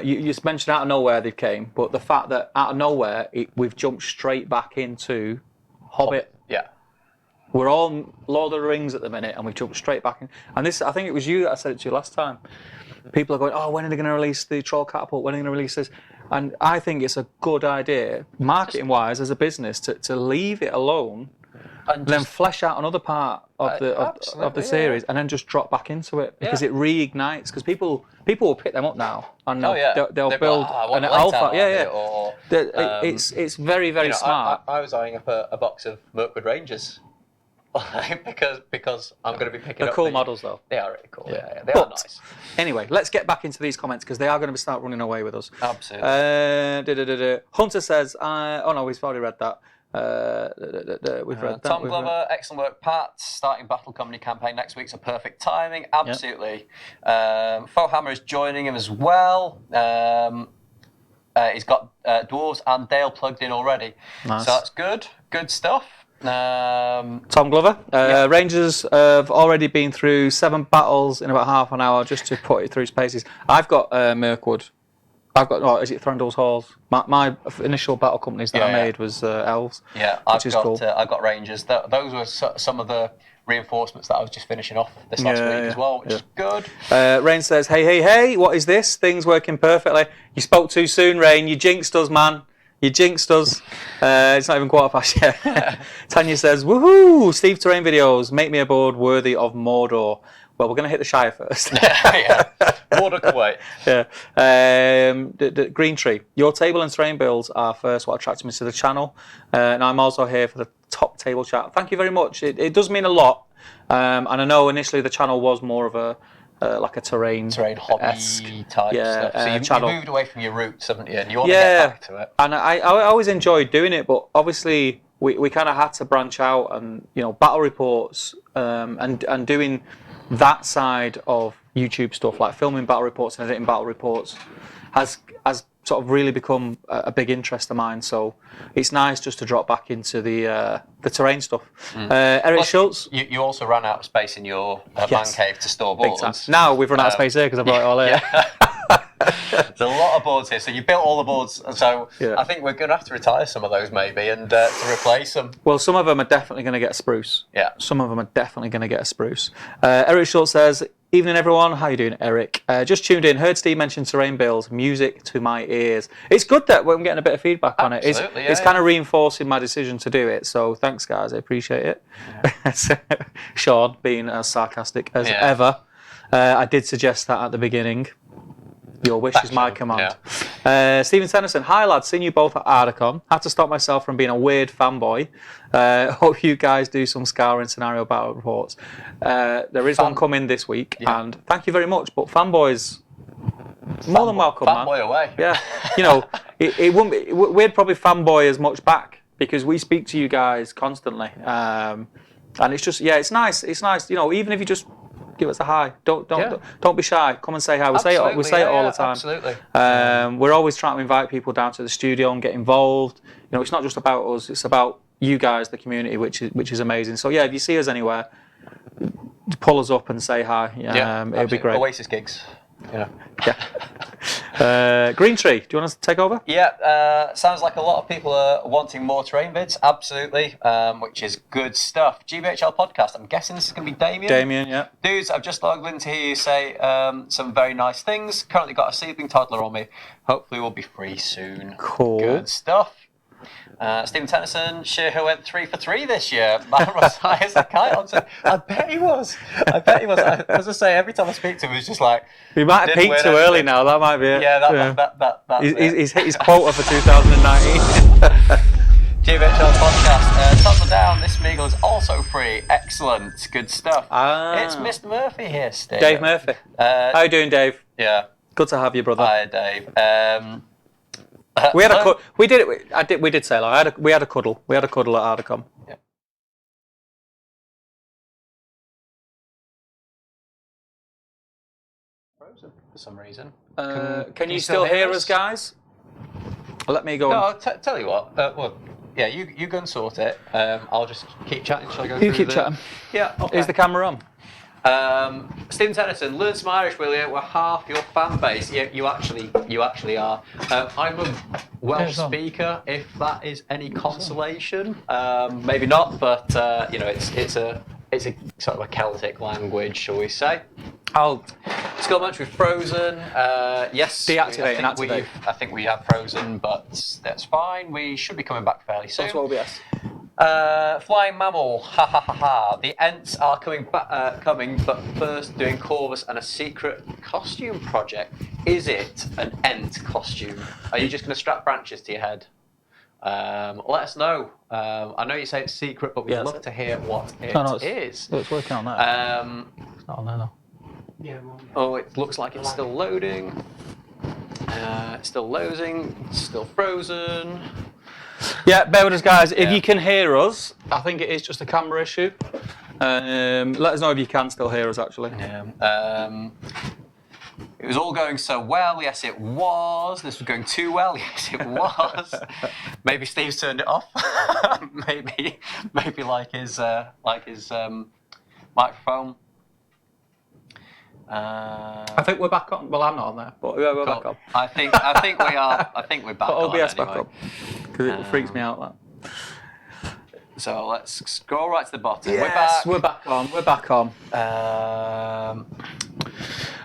you just mentioned out of nowhere they came, but the fact that out of nowhere we've jumped straight back into Hobbit. Yeah. We're all Lord of the Rings at the minute, and we jumped straight back in. And this, I think it was you that I said it to you last time. People are going, oh, when are they going to release the Troll Catapult? When are they going to release this? And I think it's a good idea, marketing-wise, as a business, to leave it alone and then flesh out another part of the series, and then just drop back into it because it reignites. Because people will pick them up now, and they'll build an alpha. It's very, very smart. I was eyeing up a box of Mirkwood Rangers. because I'm going to be picking They're up. cool models, though. They are really cool. Yeah, they are nice. Anyway, let's get back into these comments because they are going to start running away with us. Absolutely. Hunter says, oh no, we've already read that. We've read that. Tom Glover, excellent work, Pat. Starting Battle Company campaign next week, so perfect timing. Absolutely. Fohammer is joining him as well. He's got Dwarves and Dale plugged in already. Nice. So that's good. Good stuff. Tom Glover. Rangers have already been through 7 battles in about half an hour just to put it through its paces. I've got Mirkwood. I've got, is it Thranduil's Halls? My initial battle companies that I made was Elves. Yeah, I've got Rangers. Those were some of the reinforcements that I was just finishing off this last week as well, which is good. Rain says, hey, what is this? Things working perfectly. You spoke too soon, Rain. You jinxed us, man. You jinxed us. It's not even quarter past yet. Tanya says, woohoo! Steve Terrain videos. Make me a board worthy of Mordor. Well, we're going to hit the Shire first. Mordor can wait. Green Tree. Your table and terrain builds are first what attracted me to the channel. And I'm also here for the top table chat. Thank you very much. It does mean a lot. And I know initially the channel was more of a like a terrain hobby type stuff. So you moved away from your roots, haven't you? And you want to get back to it. And I always enjoyed doing it, but obviously we kind of had to branch out and battle reports and doing that side of YouTube stuff, like filming battle reports and editing battle reports, has sort of really become a big interest of mine. So it's nice just to drop back into the terrain stuff. Eric Schultz. You also ran out of space in your man cave to store boards. Now we've run out of space here because I brought it all here. There's a lot of boards here, so you built all the boards, and so I think we're going to have to retire some of those maybe and to replace them. Well, some of them are definitely going to get a spruce. Yeah. Some of them are definitely going to get a spruce. Eric Schultz says, evening everyone, how you doing, Eric? Just tuned in, heard Steve mention terrain builds, music to my ears. It's good that we're getting a bit of feedback on it. It's kind of reinforcing my decision to do it, so thanks guys, I appreciate it. Yeah. Sean being as sarcastic as ever. I did suggest that at the beginning. Your wish is my command. Yeah. Stephen Tennyson, hi lads, seen you both at Ardacon. Had to stop myself from being a weird fanboy. Hope you guys do some scouring scenario battle reports. There is one coming this week, and thank you very much. But fanboys, more than welcome, man. Fanboy away. Yeah, it wouldn't be, we'd probably fanboy as much back because we speak to you guys constantly, and it's just it's nice. It's nice, even if you just give us a hi. Don't be shy. Come and say hi. We say it all the time. Absolutely. We're always trying to invite people down to the studio and get involved. It's not just about us. It's about you guys, the community, which is amazing. So if you see us anywhere, pull us up and say hi. It'll be great. Oasis gigs. Green Tree, do you want us to take over? Yeah, sounds like a lot of people are wanting more terrain vids, absolutely, which is good stuff. GBHL podcast, I'm guessing this is going to be Damien. Damien, yeah. Dudes, I've just logged in to hear you say some very nice things. Currently got a seedling toddler on me. Hopefully we'll be free soon. Cool. Good stuff. Stephen Tennyson, who went 3 for 3 this year. Man was high as a kite on set. I bet he was. As I say, every time I speak to him, he's just like... He might have peaked too early now, that might be it. Yeah, he's hit his quota for 2019. GBHL podcast. Toddler down, this Meagle is also free. Excellent. Good stuff. It's Mr. Murphy here, Steve. Dave Murphy. How you doing, Dave? Yeah. Good to have you, brother. Hi, Dave. We had a we did it. We did say like we had a cuddle. We had a cuddle at Ardacon. Yeah. Frozen for some reason. Can you still hear us, guys? Let me go. No, I'll tell you what. You go and sort it. I'll just keep chatting. Shall I go? You keep chatting. Yeah. Okay. Is the camera on? Stephen Tennyson, learn some Irish, will you? We're half your fan base. Yeah, you actually are. I'm a Welsh speaker, if that is any consolation. Maybe not, but it's a sort of a Celtic language, shall we say? I'll Skill match with Frozen. Yes, deactivate and activate. I think we have Frozen, but that's fine. We should be coming back fairly soon. That's what OBS. Flying mammal, ha ha ha ha. The Ents are coming, but first doing Corvus and a secret costume project. Is it an Ent costume? Are you just going to strap branches to your head? Let us know. I know you say it's secret, but we'd love to hear what it is. It's working on that. It's not on there though. Yeah. Oh, it looks like it's still loading. Still loading. Still frozen. Yeah, bear with us, guys. If you can hear us, I think it is just a camera issue. Let us know if you can still hear us, actually. Yeah. It was all going so well. Yes, it was. This was going too well. Yes, it was. Maybe Steve's turned it off. maybe like his microphone. I think we're back on. Well, I'm not on there, but we're back on. I think we are. I think we're back on. OBS anyway. back on because it freaks me out. That. So let's scroll right to the bottom. Yes, we're back. We're back on.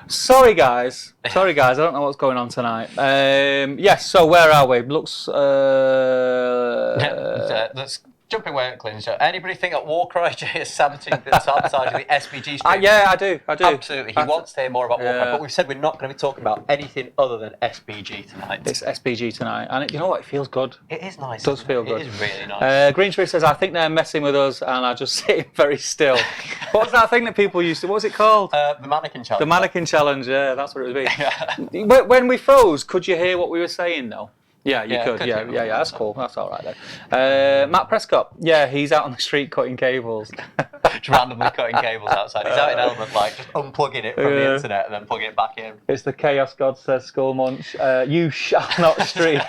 Sorry, guys. I don't know what's going on tonight. Yes. So where are we? Looks. Let's jump away at clean. So anybody think that Warcry J is sabotaging the SBG stream? Yeah, I do. Absolutely. He wants to hear more about Warcry, but we've said we're not going to be talking about anything other than SBG tonight. It's SBG tonight, and you know what? It feels good. It is nice. It does feel good. It is really nice. Green Tree says, I think they're messing with us, and I just sit very still. What was that thing that people used to? What was it called? The mannequin challenge. The mannequin challenge. Yeah, that's what it was. When we froze, could you hear what we were saying though? Yeah, you could. Yeah. That's cool. That's all right then. Matt Prescott. Yeah, he's out on the street cutting cables. Just randomly cutting cables outside. He's out in Element, like just unplugging it from the internet and then plugging it back in. It's the Chaos God says, Skull Munch. You shall not stream.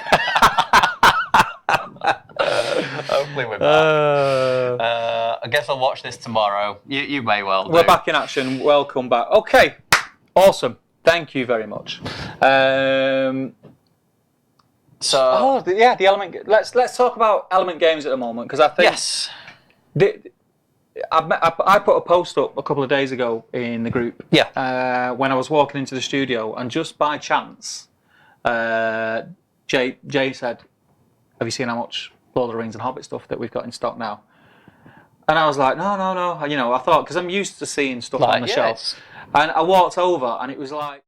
Hopefully we're back. I guess I'll watch this tomorrow. You may well do. We're back in action. Welcome back. Okay. Awesome. Thank you very much. The Element. Let's talk about Element games at the moment because I think I put a post up a couple of days ago in the group. Yeah. When I was walking into the studio, and just by chance, Jay said, "Have you seen how much Lord of the Rings and Hobbit stuff that we've got in stock now?" And I was like, "No." You know, I thought because I'm used to seeing stuff on the shelf, and I walked over, and it was like.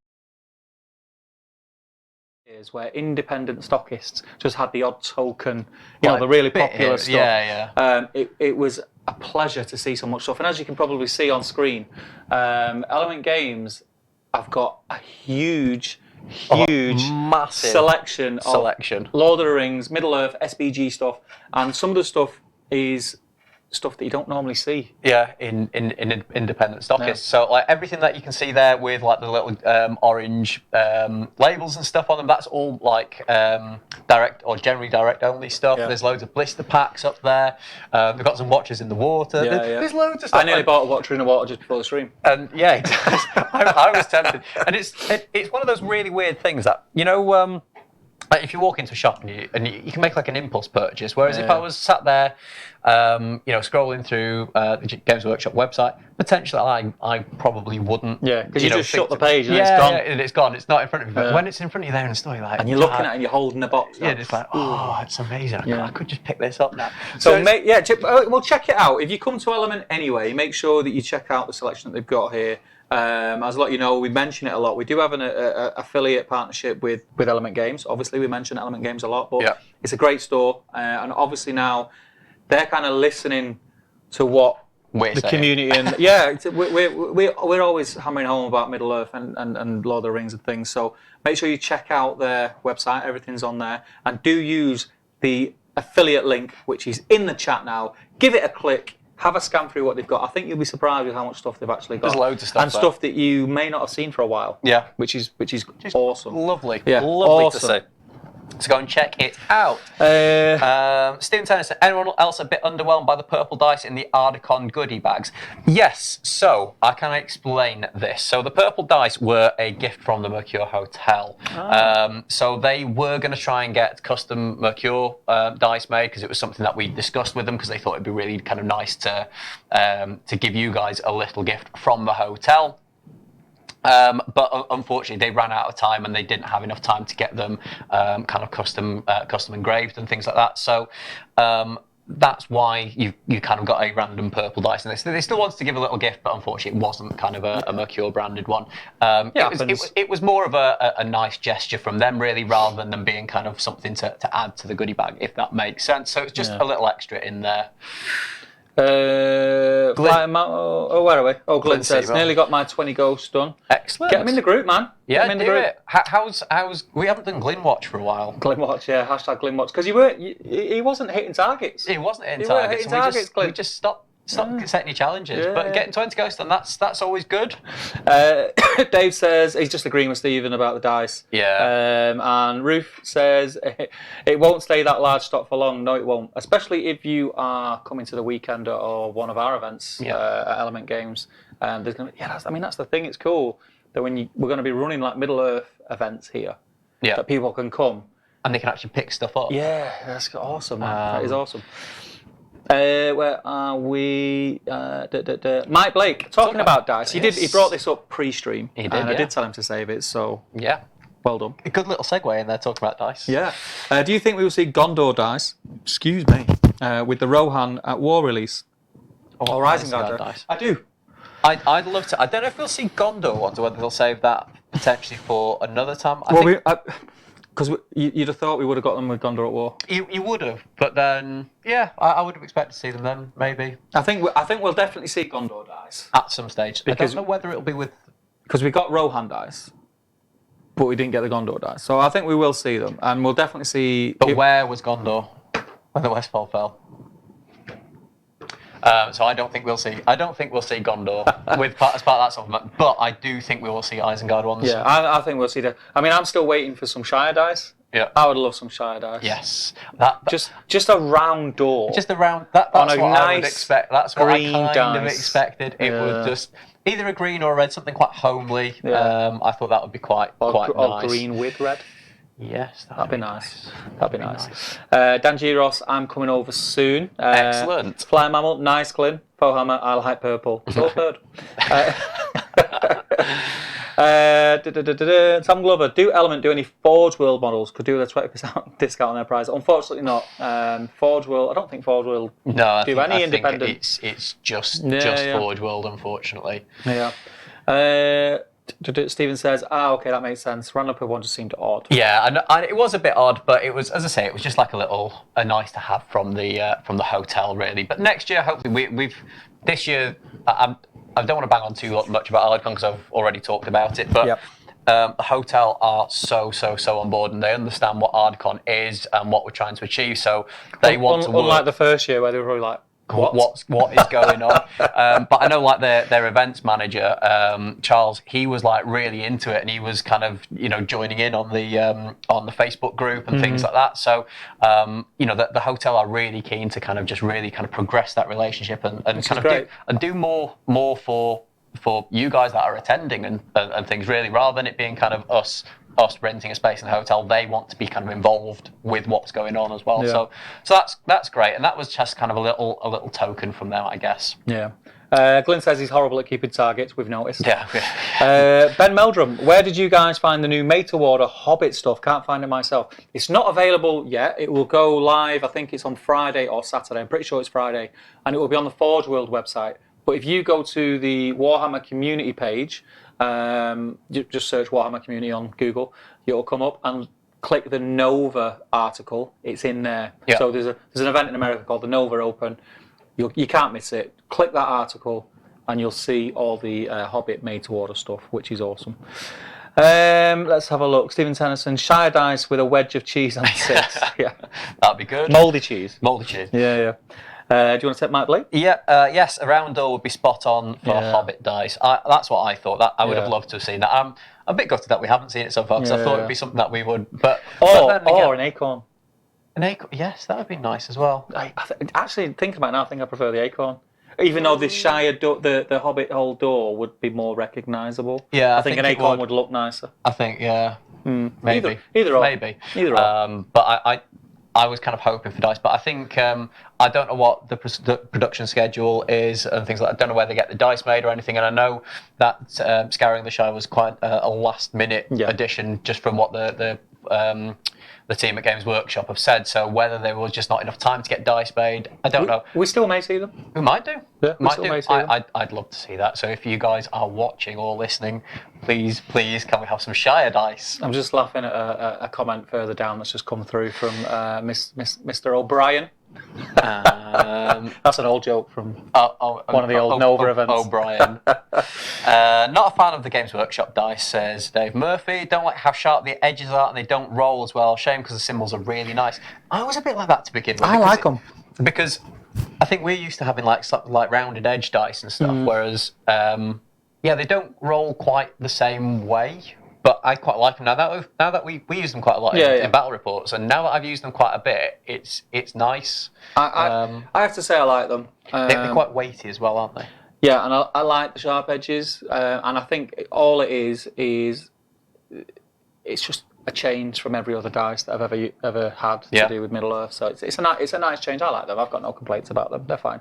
Where independent stockists just had the odd token, the really popular stuff. Yeah. It was a pleasure to see so much stuff, and as you can probably see on screen, Element Games have got a huge, massive selection of Lord of the Rings, Middle Earth, SBG stuff, and some of the stuff is stuff that you don't normally see. Yeah, in independent stockists. Yeah. So like everything that you can see there with like the little orange labels and stuff on them, that's all like direct or generally direct only stuff. Yeah. There's loads of blister packs up there. They've got some watches in the water. Yeah, there's loads of stuff. I nearly bought a watcher in the water just before the stream. And yeah, I was tempted. And it's one of those really weird things that like if you walk into a shop and you can make like an impulse purchase, whereas if I was sat there, scrolling through the Games Workshop website, potentially I probably wouldn't. Yeah, because you just shut the page and it's gone. Yeah, and it's gone. It's not in front of you. But when it's in front of you there in the store, you're like, and you're looking at it and you're holding the box. Yeah, it's like, oh, it's amazing. I could just pick this up now. So check it out. If you come to Element anyway, make sure that you check out the selection that they've got here. As a lot, we mention it a lot. We do have an affiliate partnership with Element Games. Obviously, we mention Element Games a lot, but it's a great store. And obviously now they're kind of listening to what the community and we're always hammering home about Middle Earth and Lord of the Rings and things. So make sure you check out their website. Everything's on there, and do use the affiliate link, which is in the chat now. Give it a click. Have a scan through what they've got. I think you'll be surprised with how much stuff they've actually got. There's loads of stuff and stuff that you may not have seen for a while. Yeah, which is awesome. Lovely. Yeah, lovely awesome. to see. So go and check it out. Stephen Tennyson, anyone else a bit underwhelmed by the purple dice in the Ardicon goodie bags? Yes, so I can explain this. So the purple dice were a gift from the Mercure Hotel. So they were going to try and get custom Mercure dice made because it was something that we discussed with them because they thought it'd be really kind of nice to give you guys a little gift from the hotel. But unfortunately, they ran out of time and they didn't have enough time to get them kind of custom engraved and things like that. So that's why you kind of got a random purple dice. And they still wanted to give a little gift, but unfortunately, it wasn't kind of a Mercure branded one. It was more of a nice gesture from them, really, rather than them being kind of something to add to the goodie bag, if that makes sense. So it's just a little extra in there. Where are we? Oh, Glenn says, nearly got my 20 ghosts done. Excellent. Get them in the group, man. Yeah, Get 'em in the group. it. How's we haven't done Glyn Watch for a while. Glyn Watch, yeah, hashtag Glyn Watch. Because he wasn't hitting targets. He wasn't hitting He weren't targets. hitting targets, we Glyn. just stopped setting any challenges. But getting 20 ghosts done, that's always good. Dave says he's just agreeing with Stephen about the dice. Yeah. And Ruth says it won't stay that large stock for long. No, it won't. Especially if you are coming to the weekend or one of our events at Element Games. There's gonna that's the thing. It's cool that we're going to be running like Middle Earth events here. Yeah. That people can come and they can actually pick stuff up. Yeah, that's awesome, man. That is awesome. Where are we? Mike Blake talking about dice. He brought this up pre-stream. He did, and I did tell him to save it. So yeah, well done. A good little segue in there talking about dice. Yeah. Do you think we will see Gondor dice? Excuse me. With the Rohan at War release or Isengard dice? I do. I'd love to. I don't know if we'll see Gondor ones or whether they'll save that potentially for another time. Because you'd have thought we would have got them with Gondor at War. You would have, but then I would have expected to see them then maybe. I think we'll definitely see Gondor dice at some stage. Because I don't know whether it'll be with because we got Rohan dice, but we didn't get the Gondor dice. So I think we will see them, and we'll definitely see. But where was Gondor when the Westfall fell? So I don't think we'll see Gondor as part of that supplement, but I do think we will see Isengard ones. Yeah, I think we'll see that. I mean, I'm still waiting for some Shire dice. Yeah, I would love some Shire dice. Yes, just a round door. Just a round. That's what nice I would expect. That's what I kind of dice. expected. It would just either a green or a red, something quite homely. Yeah. I thought that would be quite nice. Or green with red. Yes, that'd be nice. That'd be nice. Dan Giros, I'm coming over soon. Excellent. Fly Mammal, nice Glyn. Fohammer, I like purple. So third. Tom Glover, do Element do any Forge World models? Could do a 20% discount on their price. Unfortunately not. Forge World, I don't think Forge World do any independent. It's just Forge World, unfortunately. Yeah. Stephen says, okay, that makes sense. Random Pub one just seemed odd. Yeah, and it was a bit odd, but it was, as I say, it was just like a nice to have from the hotel, really. But next year, hopefully, this year, I don't want to bang on too much about Ardcon because I've already talked about it, but the hotel are so on board and they understand what Ardcon is and what we're trying to achieve. So they want to work. Unlike the first year where they were probably like, what is going on? But I know like their events manager, Charles, he was like really into it and he was kind of joining in on the Facebook group and things like that. So the hotel are really keen to kind of just really kind of progress that relationship and kind of do more for you guys that are attending and things really, rather than it being kind of us renting a space in the hotel. They want to be kind of involved with what's going on as well. Yeah. So that's great, and that was just kind of a little token from them, I guess. Yeah. Glenn says he's horrible at keeping targets. We've noticed. Yeah. Ben Meldrum, where did you guys find the new Meta Warder Hobbit stuff? Can't find it myself. It's not available yet. It will go live. I think it's on Friday or Saturday. I'm pretty sure it's Friday, and it will be on the Forge World website. But if you go to the Warhammer community page, just search Warhammer community on Google, it'll come up, and click the Nova article. It's in there. Yeah. So there's an event in America called the Nova Open. You can't miss it. Click that article and you'll see all the Hobbit made to order stuff, which is awesome. Let's have a look. Stephen Tennyson, Shire dice with a wedge of cheese on 6. Yeah, that'd be good. Mouldy cheese. Mouldy cheese. Yeah. Do you want to take Mike Blake? Yeah, yes, a round door would be spot on for Hobbit dice. That's what I thought. That I would have loved to have seen that. I'm a bit gutted that we haven't seen it so far because I thought it'd be something that we would. But then again, an acorn. an acorn. Yes, that would be nice as well. Actually, thinking about it now, I think I prefer the acorn. Even though the Shire the Hobbit hole door would be more recognisable. Yeah, I think an acorn would look nicer. I think, yeah, maybe, either or. maybe, either or. But I was kind of hoping for dice, but I think I don't know what the production schedule is and things like that. I don't know where they get the dice made or anything. And I know that Scouring the Shire was quite a last-minute addition, just from what the team at Games Workshop have said. So whether there was just not enough time to get dice made, I don't know. We still may see them. We might do. Yeah, might do. I'd love to see that. So if you guys are watching or listening, please, can we have some Shire dice? I'm just laughing at a comment further down that's just come through from Mr. O'Brien. That's an old joke from one of the old Nova events. O'Brien. Not a fan of the Games Workshop dice, says Dave Murphy. Don't like how sharp the edges are and they don't roll as well. Shame because the symbols are really nice. I was a bit like that to begin with. I like them. Because I think we're used to having like rounded edge dice and stuff, whereas they don't roll quite the same way. But I quite like them now that we use them quite a lot in battle reports, and now that I've used them quite a bit, it's nice. I have to say I like them. They're quite weighty as well, aren't they? Yeah, and I like the sharp edges, and I think all it is it's just a change from every other dice that I've ever had to do with Middle Earth. So it's a nice change. I like them. I've got no complaints about them. They're fine.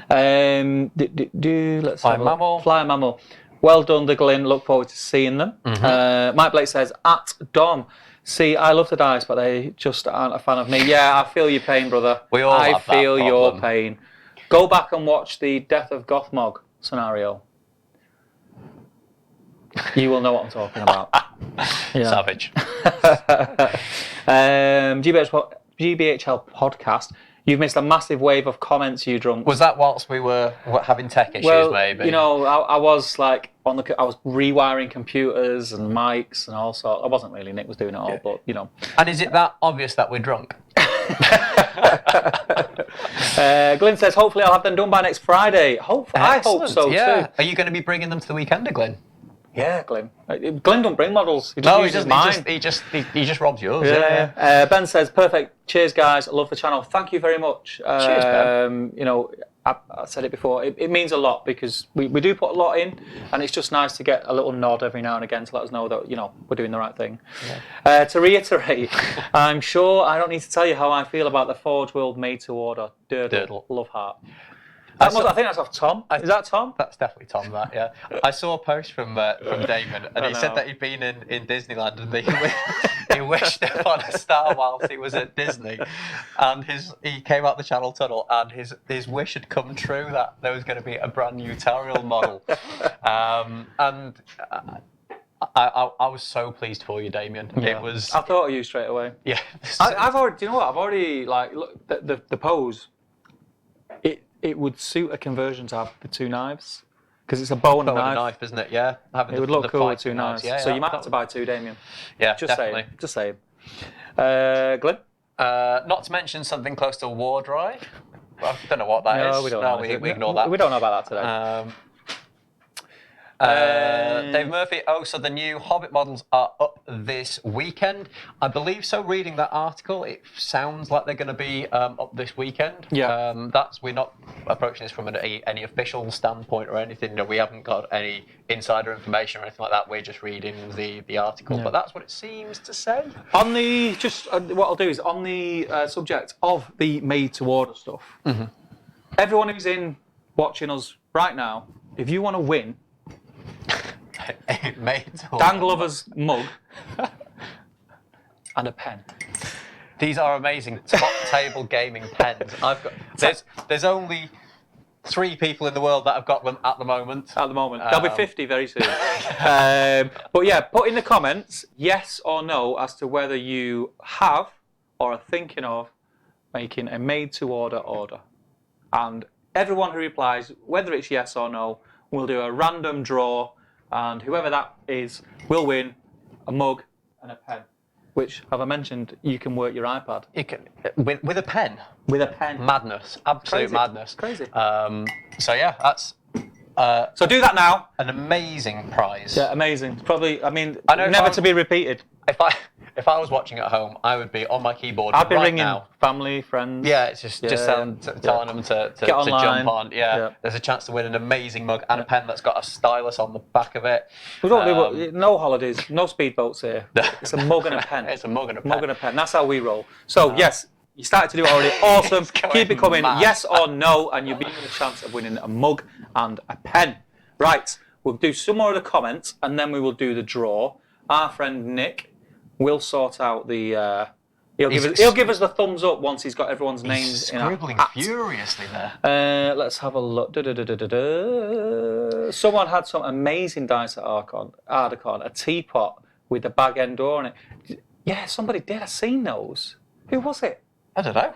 Let's Fly Mammal. Fly Mammal. Well done, the Glyn. Look forward to seeing them. Mike Blake says, at Dom, see, I love the dice, but they just aren't a fan of me. Yeah, I feel your pain, brother. We all have that feel your problem. pain. Go back and watch the Death of Gothmog scenario. You will know what I'm talking about. Savage. GBHL podcast. You've missed a massive wave of comments, you drunk. Was that whilst we were having tech issues, maybe? You know, I was like I was rewiring computers and mics and all sorts. I wasn't really. Nick was doing it all, but you know. And is it that obvious that we're drunk? Glyn says, hopefully I'll have them done by next Friday. Hopefully, I hope so too. Are you going to be bringing them to the Weekender, Glyn? Yeah, Glyn. Glyn don't bring models. He just he just robs yours. Yeah. Ben says, perfect. Cheers, guys. I love the channel. Thank you very much. Cheers, Ben. You know, I said it before. It means a lot because we do put a lot in, and it's just nice to get a little nod every now and again to let us know that, you know, we're doing the right thing. Yeah. To reiterate, I'm sure I don't need to tell you how I feel about the Forge World made to order. Durdle. Love heart. I think that's off Tom. Is that Tom? That's definitely Tom, that, yeah. I saw a post from Damon, and he said that he'd been in Disneyland, and he wished upon a star whilst he was at Disney, and he came out the Channel Tunnel, and his wish had come true that there was going to be a brand new Tariel model. And I was so pleased for you, Damien. Yeah. It was. I thought of you straight away. Yeah. I've already. Do you know what? I've already look the pose. It would suit a conversion to have the two knives because it's a bow and a knife, isn't it? Yeah. It would look cool with two knives. Yeah, so you might have to buy two, Damien. Yeah, definitely. Just saying. Glyn? Not to mention something close to War Drive. I don't know what that is. We don't know. We ignore that. We don't know about that today. Dave Murphy, so the new Hobbit models are up this weekend. I believe so, reading that article, it sounds like they're going to be up this weekend. Yeah. We're not approaching this from any official standpoint or anything. No, we haven't got any insider information or anything like that. We're just reading the article, but that's what it seems to say. On the, what I'll do is, on the subject of the made-to-order stuff, everyone who's watching us right now, if you want to win Dan Glover's mug and a pen. These are amazing top table gaming pens. There's only 3 people in the world that have got them at the moment. There'll be 50 very soon. But yeah, put in the comments yes or no as to whether you have or are thinking of making a made-to-order order. And everyone who replies, whether it's yes or no, we'll do a random draw, and whoever that is will win a mug and a pen. which, have I mentioned, you can work your iPad. You can, with a pen. With a pen. Madness. Absolute Crazy. madness. Crazy. So yeah, that's So do that now. an amazing prize. Yeah, amazing. Probably, I mean, I know if never I was- to be repeated. If I was watching at home, I would be on my keyboard I'd be right ringing now. family, friends. Yeah, it's just telling them to jump on. Yeah, there's a chance to win an amazing mug and a pen that's got a stylus on the back of it. We don't do no holidays, no speedboats here. It's a mug and a pen. It's a mug and a pen. Mug and a pen. That's how we roll. So yes, you started to do it already. Awesome. Keep it coming. mad. Yes or no, and you'll be given a chance of winning a mug and a pen. Right. We'll do some more of the comments, and then we will do the draw. Our friend Nick will sort out the. He'll give us the thumbs up once he's got everyone's names in our Scribbling hat. furiously there. Let's have a look. Someone had some amazing dice at Ardacon, a teapot with the bag end door on it. Yeah, somebody did. I seen those. Who was it? I don't know.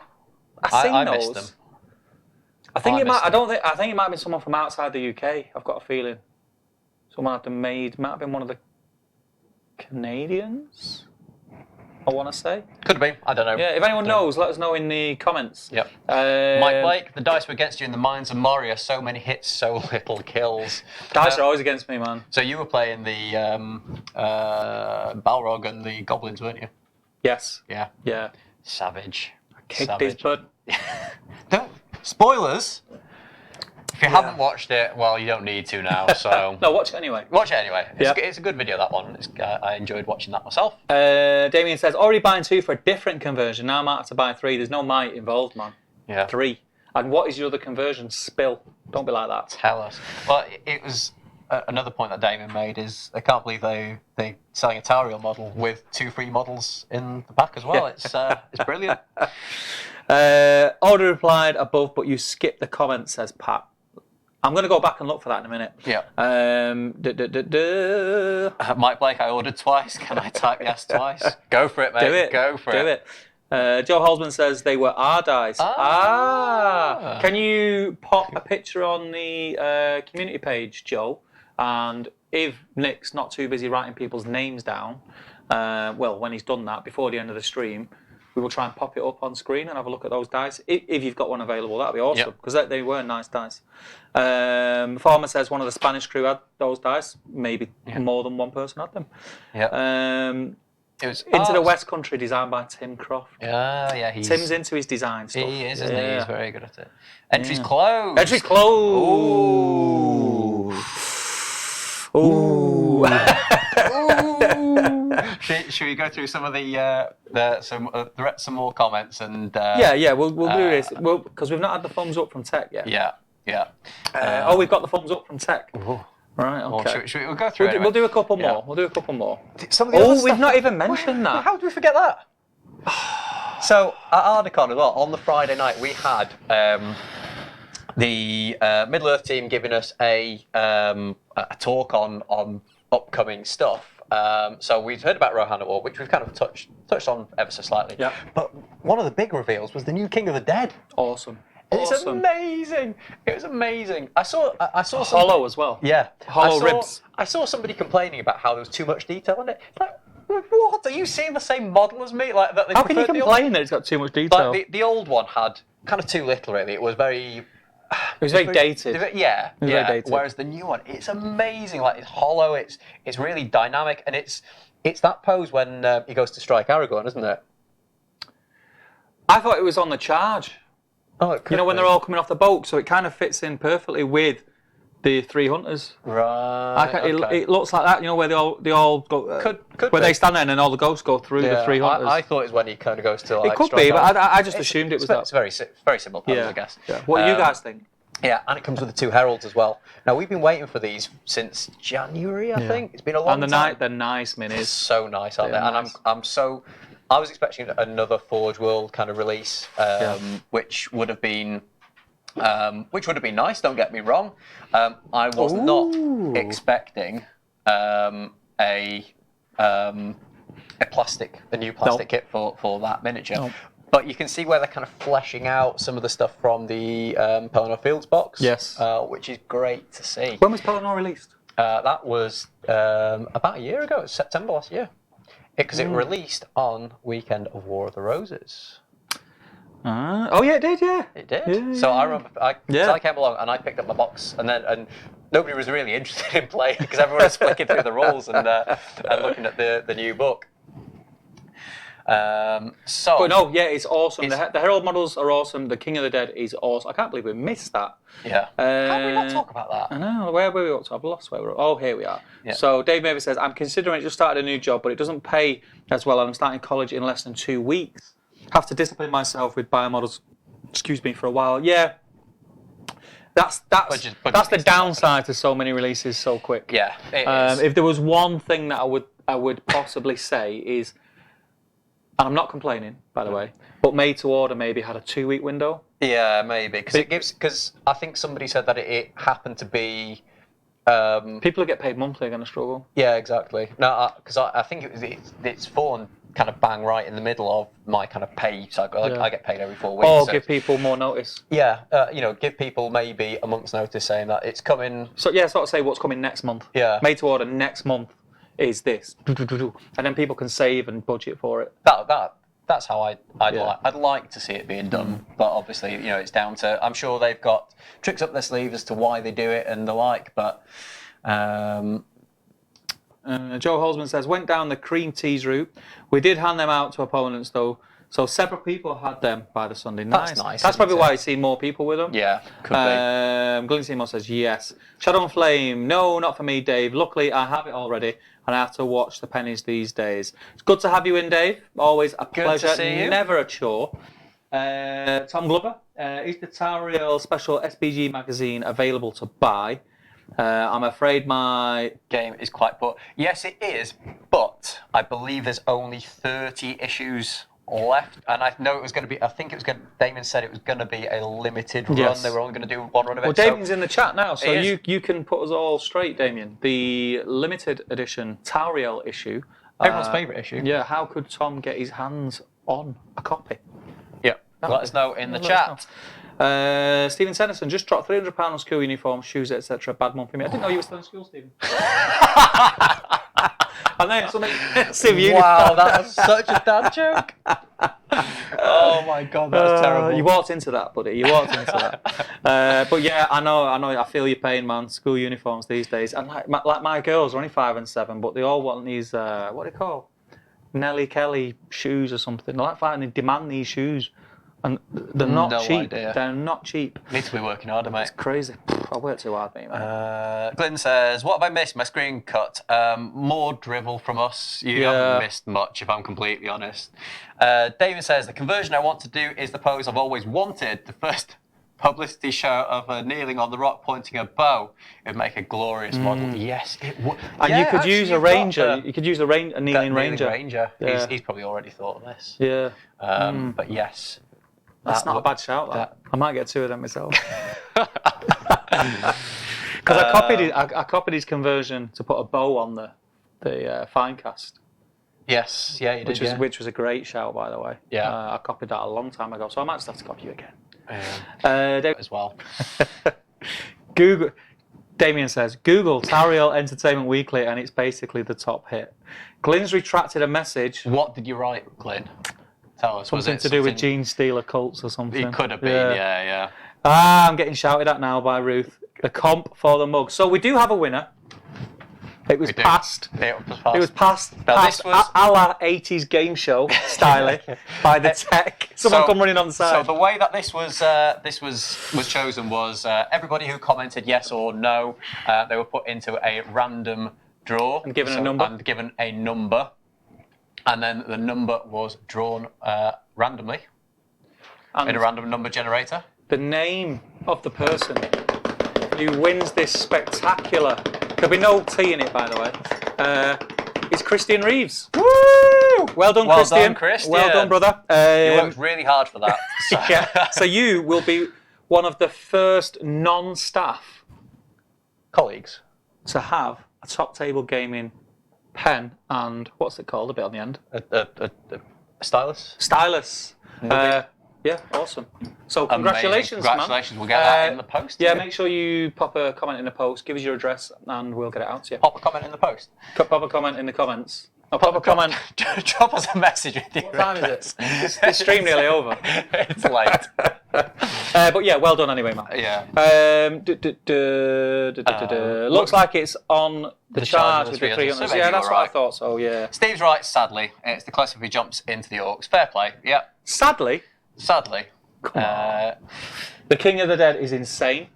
I seen I those. missed them. I think I it might. missed I don't think. I think it might have been someone from outside the UK. I've got a feeling. Someone had them made. Might have been one of the Canadians. I want to say. Could be. I don't know. Yeah. If anyone knows, let us know in the comments. Yep. Mike Blake, the dice were against you in the Mines of Moria. So many hits, so little kills. Dice are always against me, man. So you were playing the Balrog and the Goblins, weren't you? Yes. Yeah. Yeah. Savage. Kicked his butt. Don't spoilers. If you haven't watched it, well, you don't need to now. So No, watch it anyway. watch it anyway. Yeah. It's a good video, that one. I enjoyed watching that myself. Damien says, already buying 2 for a different conversion. Now I might have to buy 3. There's no might involved, man. Yeah. 3. And what is your other conversion? Spill. Don't be like that. Tell us. Well, it was another point that Damien made is I can't believe they're selling a Tariel model with 2 free models in the back as well. Yeah. It's brilliant. Already replied above, but you skipped the comment, says Pat. I'm going to go back and look for that in a minute. Yeah. Mike Mike Blake, I ordered twice. Can I type yes twice? Go for it, mate. Do it. Go for Do it. Joe Holzman says they were our dice. Ah. Can you pop a picture on the community page, Joe? And if Nick's not too busy writing people's names down, well, when he's done that, before the end of the stream, we will try and pop it up on screen and have a look at those dice. If you've got one available, that'd be awesome, because they were nice dice. Farmer says one of the Spanish crew had those dice. Maybe more than one person had them. Yeah. It was Into the West Country, designed by Tim Croft. Yeah. Tim's into his design stuff. He is, isn't he? He's very good at it. Entry's closed. Entry's closed. Ooh. Should we go through some of some more comments and? We'll do this. Because we've not had the thumbs up from Tech yet. Yeah. We've got the thumbs up from Tech. Ooh. Right. Okay. We'll go through. We'll do a couple more. Yeah. We'll do a couple more. We've We've not even mentioned that. How did we forget that? So at Ardacon as well, on the Friday night, we had the Middle Earth team giving us a talk on upcoming stuff. So we'd heard about Rohan at War, which we've kind of touched on ever so slightly. Yeah. But one of the big reveals was the new King of the Dead. Awesome. It's amazing. It was amazing. I saw some Hollow as well. Yeah. Hollow ribs. I saw somebody complaining about how there was too much detail in it. Like, what? Are you seeing the same model as me? Like that? How can you complain that it's got too much detail? Like the old one had kind of too little. Really, it was very. It was very dated. Yeah, It was very dated. Whereas the new one, it's amazing. Like it's hollow. It's really dynamic, and it's that pose when he goes to strike Aragorn, isn't it? I thought it was on the charge. Oh, it could You know, when be. they're all coming off the boat, so it kind of fits in perfectly with the 3 hunters. Right. It looks like that, you know, where they all go. Could where be. they stand there and then all the ghosts go through the 3 hunters. I thought it was when he kind of goes to. Like, it could strike be, out. but I just assumed it was that. It's very similar pose, I guess. Yeah. What do you guys think? Yeah, and it comes with the 2 heralds as well. Now we've been waiting for these since January, I think. It's been a long And time. they're nice minis. It's so nice, aren't they? They're And nice. I was expecting another Forge World kind of release, which would have been nice. Don't get me wrong. I was not expecting a new plastic kit for that miniature. No. But you can see where they're kind of fleshing out some of the stuff from the Pelennor Fields box. Yes. Which is great to see. When was Pelennor released? That was about a year ago. It was September last year. Because it released on weekend of War of the Roses. Oh yeah, it did. Yeah, It did. Yeah, so yeah. I remember, so I came along and I picked up my box, and nobody was really interested in playing because everyone was flicking through the rules and looking at the new book. But no, yeah, it's awesome. The Herald models are awesome. The King of the Dead is awesome. I can't believe we missed that. Yeah. How did we not talk about that? I know. Where were we up to? I've lost where we're up. Oh, here we are. Yeah. So Dave Mavis says, I'm considering it, just started a new job, but it doesn't pay as well, and I'm starting college in less than 2 weeks. Have to discipline myself with biomodels, for a while. Yeah. That's the downside to so many releases so quick. Yeah, it is. If there was one thing that I would possibly say is, and I'm not complaining, by the way, but made to order maybe had a 2-week window. Yeah, maybe because I think somebody said that it happened to be. People who get paid monthly are going to struggle. Yeah, exactly. No, because I think it's fallen kind of bang right in the middle of my kind of pay cycle. I get paid every 4 weeks. Or give people more notice. Yeah, give people maybe a month's notice saying that it's coming. So yeah, sort of say what's coming next month. Yeah. Made to order next month is this, and then people can save and budget for it. That's how I'd like to see it being done. But obviously, it's down to. I'm sure they've got tricks up their sleeve as to why they do it and the like. But Joe Holzman says, went down the cream teas route. We did hand them out to opponents though, so several people had them by the Sunday. That's nice. That's probably why you see more people with them. Yeah, could be. Glenn Seymour says yes. Shadow and Flame, no, not for me, Dave. Luckily, I have it already, and I have to watch the pennies these days. It's good to have you in, Dave. Always a pleasure. To see you. Never a chore. Tom Glover, is the Tariel Special SPG magazine available to buy? I'm afraid my game is quite poor. Yes, it is, but I believe there's only 30 issues left, and I know it was going to be. I think it was going. Damien said it was going to be a limited run. Yes. They were only going to do one run of it. Well, Damien's in the chat now, so It is. you can put us all straight, Damien. The limited edition Tariel issue. Everyone's favourite issue. Yeah, how could Tom get his hands on a copy? Yeah. Let us know in the chat. Stephen Sanderson just dropped £300 on school uniform, shoes, etc. Bad month for me. I didn't know you were still in school, Stephen. I know something massive uniform. Wow, that was such a dad joke. Oh my god, that's terrible. You walked into that, buddy. You walked into that. But yeah, I know. I feel your pain, man. School uniforms these days, and like my girls are only 5 and 7, but they all want these. What do they call? Nelly Kelly shoes or something. They're like fighting. They demand these shoes. And they're not cheap. Idea. They're not cheap. Need to be working harder, mate. It's crazy. I work too hard, mate. Glenn says, what have I missed? My screen cut. More drivel from us. You haven't missed much, if I'm completely honest. David says, the conversion I want to do is the pose I've always wanted. The first publicity shot of her kneeling on the rock pointing a bow. It would make a glorious model. Yes, it would. And you could use a ranger. You could use a kneeling ranger. Yeah. He's probably already thought of this. Yeah. But yes. That's not a bad shout, that. I might get 2 of them myself. Because I copied his conversion to put a bow on the Finecast. Yes, yeah, you did. Which was a great shout, by the way. Yeah. I copied that a long time ago, so I might just have to copy you again. David as well. Google. Damien says, Google Tariel Entertainment Weekly, and it's basically the top hit. Glyn's retracted a message. What did you write, Glyn? Tell us. Something to do with Gene Stealer cults or something. It could have been, yeah. I'm getting shouted at now by Ruth. The comp for the mug. So we do have a winner. It was passed. It was passed. Now this was a la 80s game show style by the tech. Someone come running on the side. So the way that this was chosen was everybody who commented yes or no, they were put into a random draw and given a number. And then the number was drawn randomly in a random number generator. The name of the person who wins this spectacular, there'll be no T in it, by the way, is Christian Reeves. Woo! Well done, Christian. Well done, brother. You worked really hard for that. So. Yeah. So you will be one of the first non-staff colleagues to have a top table gaming pen and what's it called? A bit on the end. A stylus. Stylus. Yeah, awesome. So congratulations, man. Congratulations. We'll get that in the post. Yeah, make sure you pop a comment in the post. Give us your address, and we'll get it out to you. Pop a comment in the post. Pop a comment in the comments, A proper comment. Drop us a message with your What time is address. it? Is the stream nearly over? It's late. But yeah, well done anyway, man. Yeah. Looks like it's on the charge with the 300. 300. So Yeah, maybe that's you're what I right. thought. So yeah. Steve's right. Sadly, it's the closer if he jumps into the orcs. Fair play. Yeah. Sadly, Sadly. the King of the Dead is insane.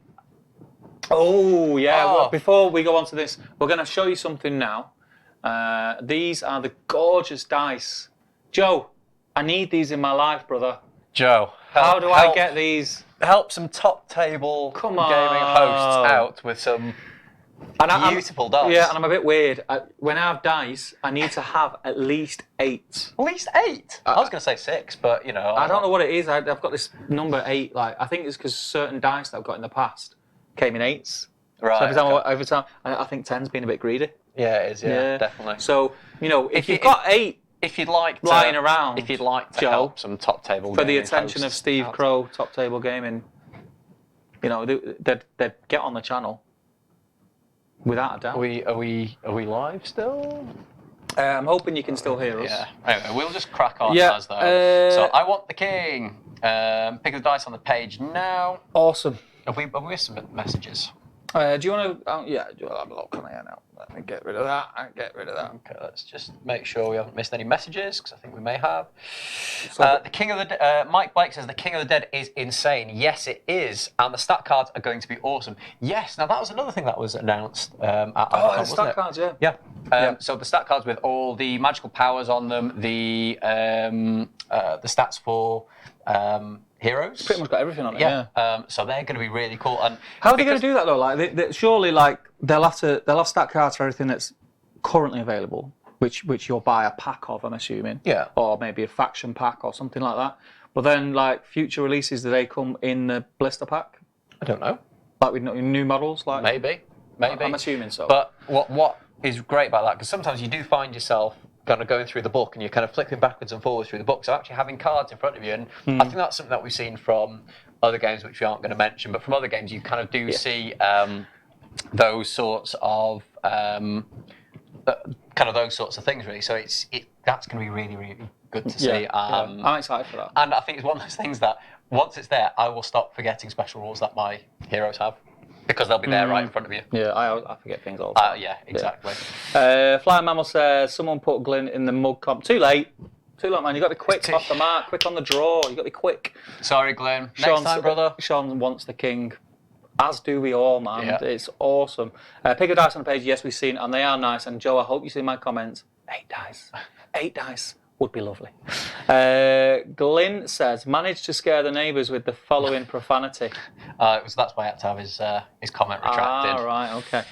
Oh yeah. Oh. Well, before we go on to this, we're going to show you something now. These are the gorgeous dice. Joe, I need these in my life, brother. Joe, How do I get these? Help some top table Come on. gaming hosts out with some beautiful dice. Yeah, and I'm a bit weird. When I have dice, I need to have at least 8. At least 8. I was going to say 6, but you know. I don't know what it is. I've got this number 8. Like I think it's because certain dice that I've got in the past came in 8s. Right. So every time, I think 10's been a bit greedy. Yeah, it is. Yeah, definitely. So if you've got 8 if you'd like to, lying around, if you'd like to Joe, help some top table for the gaming attention of hosts Steve out. Crow, Top Table Gaming, they'd get on the channel without a doubt. Are we live still? I'm hoping you can still hear us. Yeah. Anyway, we'll just crack on Yeah, as though. So I want the king. Pick the dice on the page now. Awesome. Have we missed some messages? Do you want to? Yeah, I'll have a look on here now. Let me get rid of that and get rid of that. Okay, let's just make sure we haven't missed any messages, because I think we may have. So The King of the Mike Blake says the King of the Dead is insane. Yes, it is, and the stat cards are going to be awesome. Yes, now that was another thing that was announced. At the stat cards, yeah. Yeah. So the stat cards with all the magical powers on them, the stats for heroes. pretty much got everything on it. Yeah. So they're going to be really cool. And How are they going to do that though? Like, surely, like they'll have stat cards for everything that's currently available, which you'll buy a pack of, I'm assuming. Yeah. Or maybe a faction pack or something like that. But then, like future releases, do they come in the blister pack? I don't know. Like with new models? Like Maybe. I'm assuming so. But what is great about that, because sometimes you do find yourself kind of going through the book and you're kind of flipping backwards and forwards through the book, so actually having cards in front of you, and I think that's something that we've seen from other games which we aren't going to mention, but from other games you kind of do see those sorts of those sorts of things really. So that's going to be really, really good to see. I'm excited for that. And I think it's one of those things that once it's there, I will stop forgetting special rules that my heroes have, because they'll be there right in front of you. Yeah, I forget things all the time. Yeah, exactly. Flying Mammal says, someone put Glyn in the mug comp. Too late, man. You got to be quick off the mark, quick on the draw. You got to be quick. Sorry, Glenn. Next time, brother. Sean wants the king, as do we all, man. Yeah. It's awesome. Pick a dice on the page. Yes, we've seen, and they are nice. And Joe, I hope you see my comments. 8 dice. 8 dice would be lovely. Glyn says, managed to scare the neighbours with the following profanity. That's why I had to have his comment retracted. Right, okay.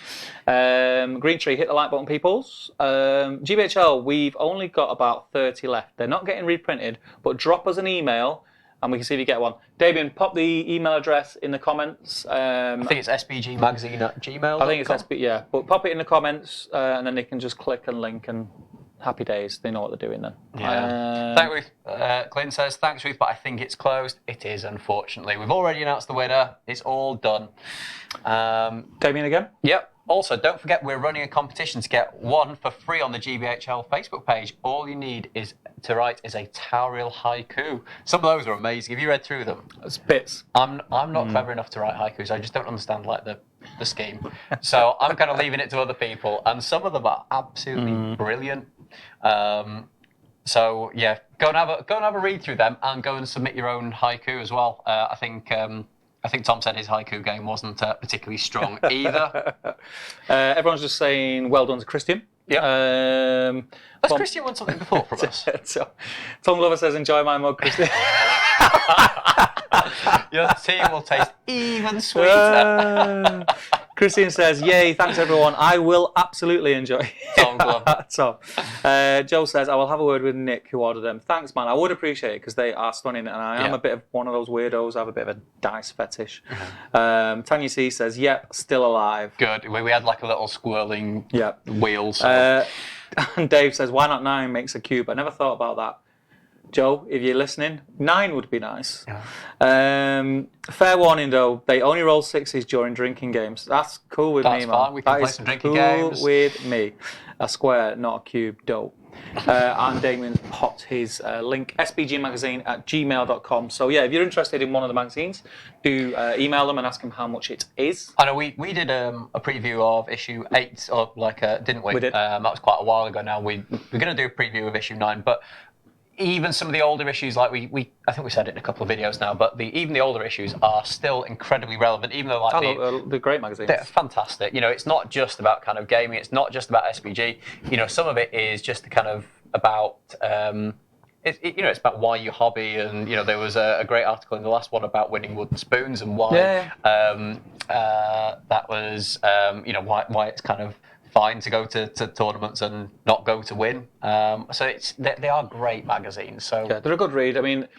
Green Tree, hit the like button, peoples. GBHL, we've only got about 30 left. They're not getting reprinted, but drop us an email and we can see if you get one. Damien, pop the email address in the comments. I think it's sbgmagazine@gmail.com. I think it's yeah. But pop it in the comments and then they can just click and link, and happy days. They know what they're doing then. Yeah. Thank Ruth. Glenn says, thanks Ruth, but I think it's closed. It is, unfortunately. We've already announced the winner. It's all done. Damien again? Yep. Also, don't forget we're running a competition to get one for free on the GBHL Facebook page. All you need to write is a Tauriel haiku. Some of those are amazing. Have you read through them? It's bits. I'm not clever enough to write haikus. I just don't understand like the scheme. So I'm kind of leaving it to other people, and some of them are absolutely brilliant. So yeah, go and have a read through them, and go and submit your own haiku as well. I think Tom said his haiku game wasn't particularly strong either. Everyone's just saying well done to Christian. Yeah. Has Christian won something before from us? So, Tom Glover says, enjoy my mug, Christian. Your tea will taste even sweeter. Christian says, yay, thanks everyone. I will absolutely enjoy Tom Glover. So, Joe says, I will have a word with Nick who ordered them. Thanks, man. I would appreciate it because they are stunning, and I am a bit of one of those weirdos. I have a bit of a dice fetish. Tanya C says, yep, still alive. Good. We had like a little swirling wheel. And Dave says, why not 9 makes a cube? I never thought about that. Joe, if you're listening, 9 would be nice. Yeah. Fair warning though, they only roll 6s during drinking games. That's cool with me, man. That's fine. We can play some drinking games. Cool with me. A square, not a cube, dope. And Damien's popped his link, sbgmagazine@gmail.com. So yeah, if you're interested in one of the magazines, do email them and ask them how much it is. I know we did a preview of issue 8, or didn't we? We did. That was quite a while ago now. We're going to do a preview of issue 9, but even some of the older issues, like we I think we said it in a couple of videos now, but even the older issues are still incredibly relevant, even though The great magazines. they're fantastic. It's not just about kind of gaming. It's not just about SBG. Some of it is just kind of about it's about why you hobby, and there was a great article in the last one about winning wooden spoons and why that was why it's kind of fine to go to tournaments and not go to win. So they are great magazines. So yeah, they're a good read. I mean,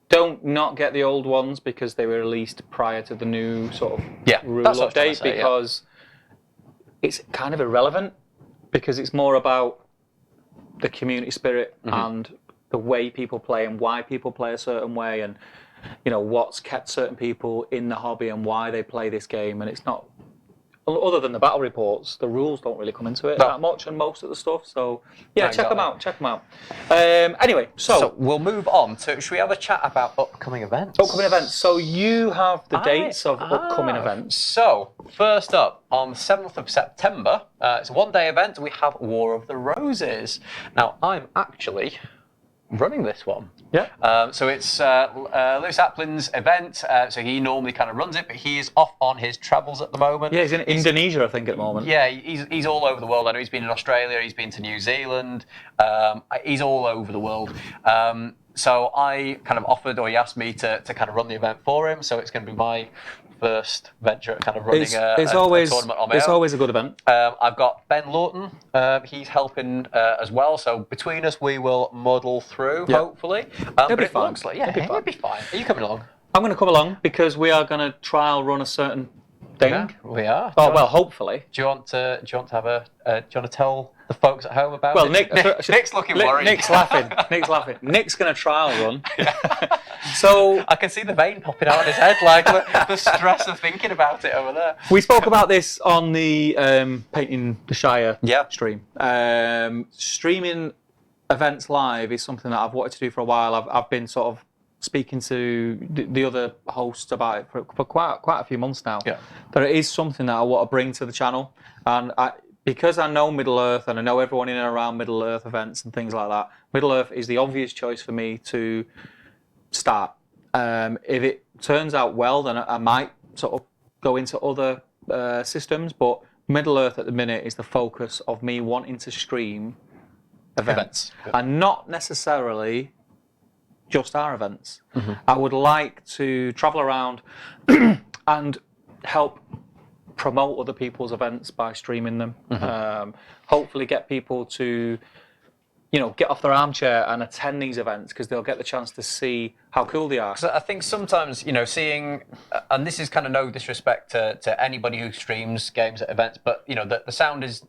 don't not get the old ones because they were released prior to the new sort of rule update, because it's kind of irrelevant, because it's more about the community spirit and the way people play and why people play a certain way, and what's kept certain people in the hobby and why they play this game. And it's not, other than the battle reports, the rules don't really come into it that much and most of the stuff. So yeah, check them out. Anyway, so we'll move on to, should we have a chat about upcoming events? So you have the dates of upcoming events. So first up, on the 7th of September, it's a one-day event. We have War of the Roses. Now I'm actually running this one. Yeah. So it's Lewis Aplin's event. So he normally kind of runs it, but he is off on his travels at the moment. Yeah, he's in Indonesia, I think, at the moment. Yeah, he's all over the world. I know he's been in Australia, he's been to New Zealand. He's all over the world. So I kind of offered, or he asked me to kind of run the event for him. So it's going to be my first venture at kind of running a tournament on my own. It's always a good event. I've got Ben Lawton. He's helping as well. So between us, we will muddle through, hopefully. It'll be fine. Looks like, it'll be fine. Are you coming along? I'm going to come along because we are going to trial run a certain thing. Yeah, we are. Oh, well, hopefully. Do you want to have a? Do you want to tell the folks at home about it? Nick's looking worried. Nick's laughing. Nick's going to trial run. So I can see the vein popping out of his head, like the stress of thinking about it over there. We spoke about this on the Painting the Shire stream. Streaming events live is something that I've wanted to do for a while. I've been sort of speaking to the other hosts about it for quite a few months now. Yeah. That it is something that I want to bring to the channel, and because I know Middle Earth and I know everyone in and around Middle Earth events and things like that, Middle Earth is the obvious choice for me to start. If it turns out well, then I might sort of go into other systems, but Middle Earth at the minute is the focus of me wanting to stream events. And not necessarily just our events. I would like to travel around and help promote other people's events by streaming them. Hopefully get people to get off their armchair and attend these events, because they'll get the chance to see how cool they are. So I think sometimes, seeing, and this is kind of no disrespect to anybody who streams games at events, but the sound is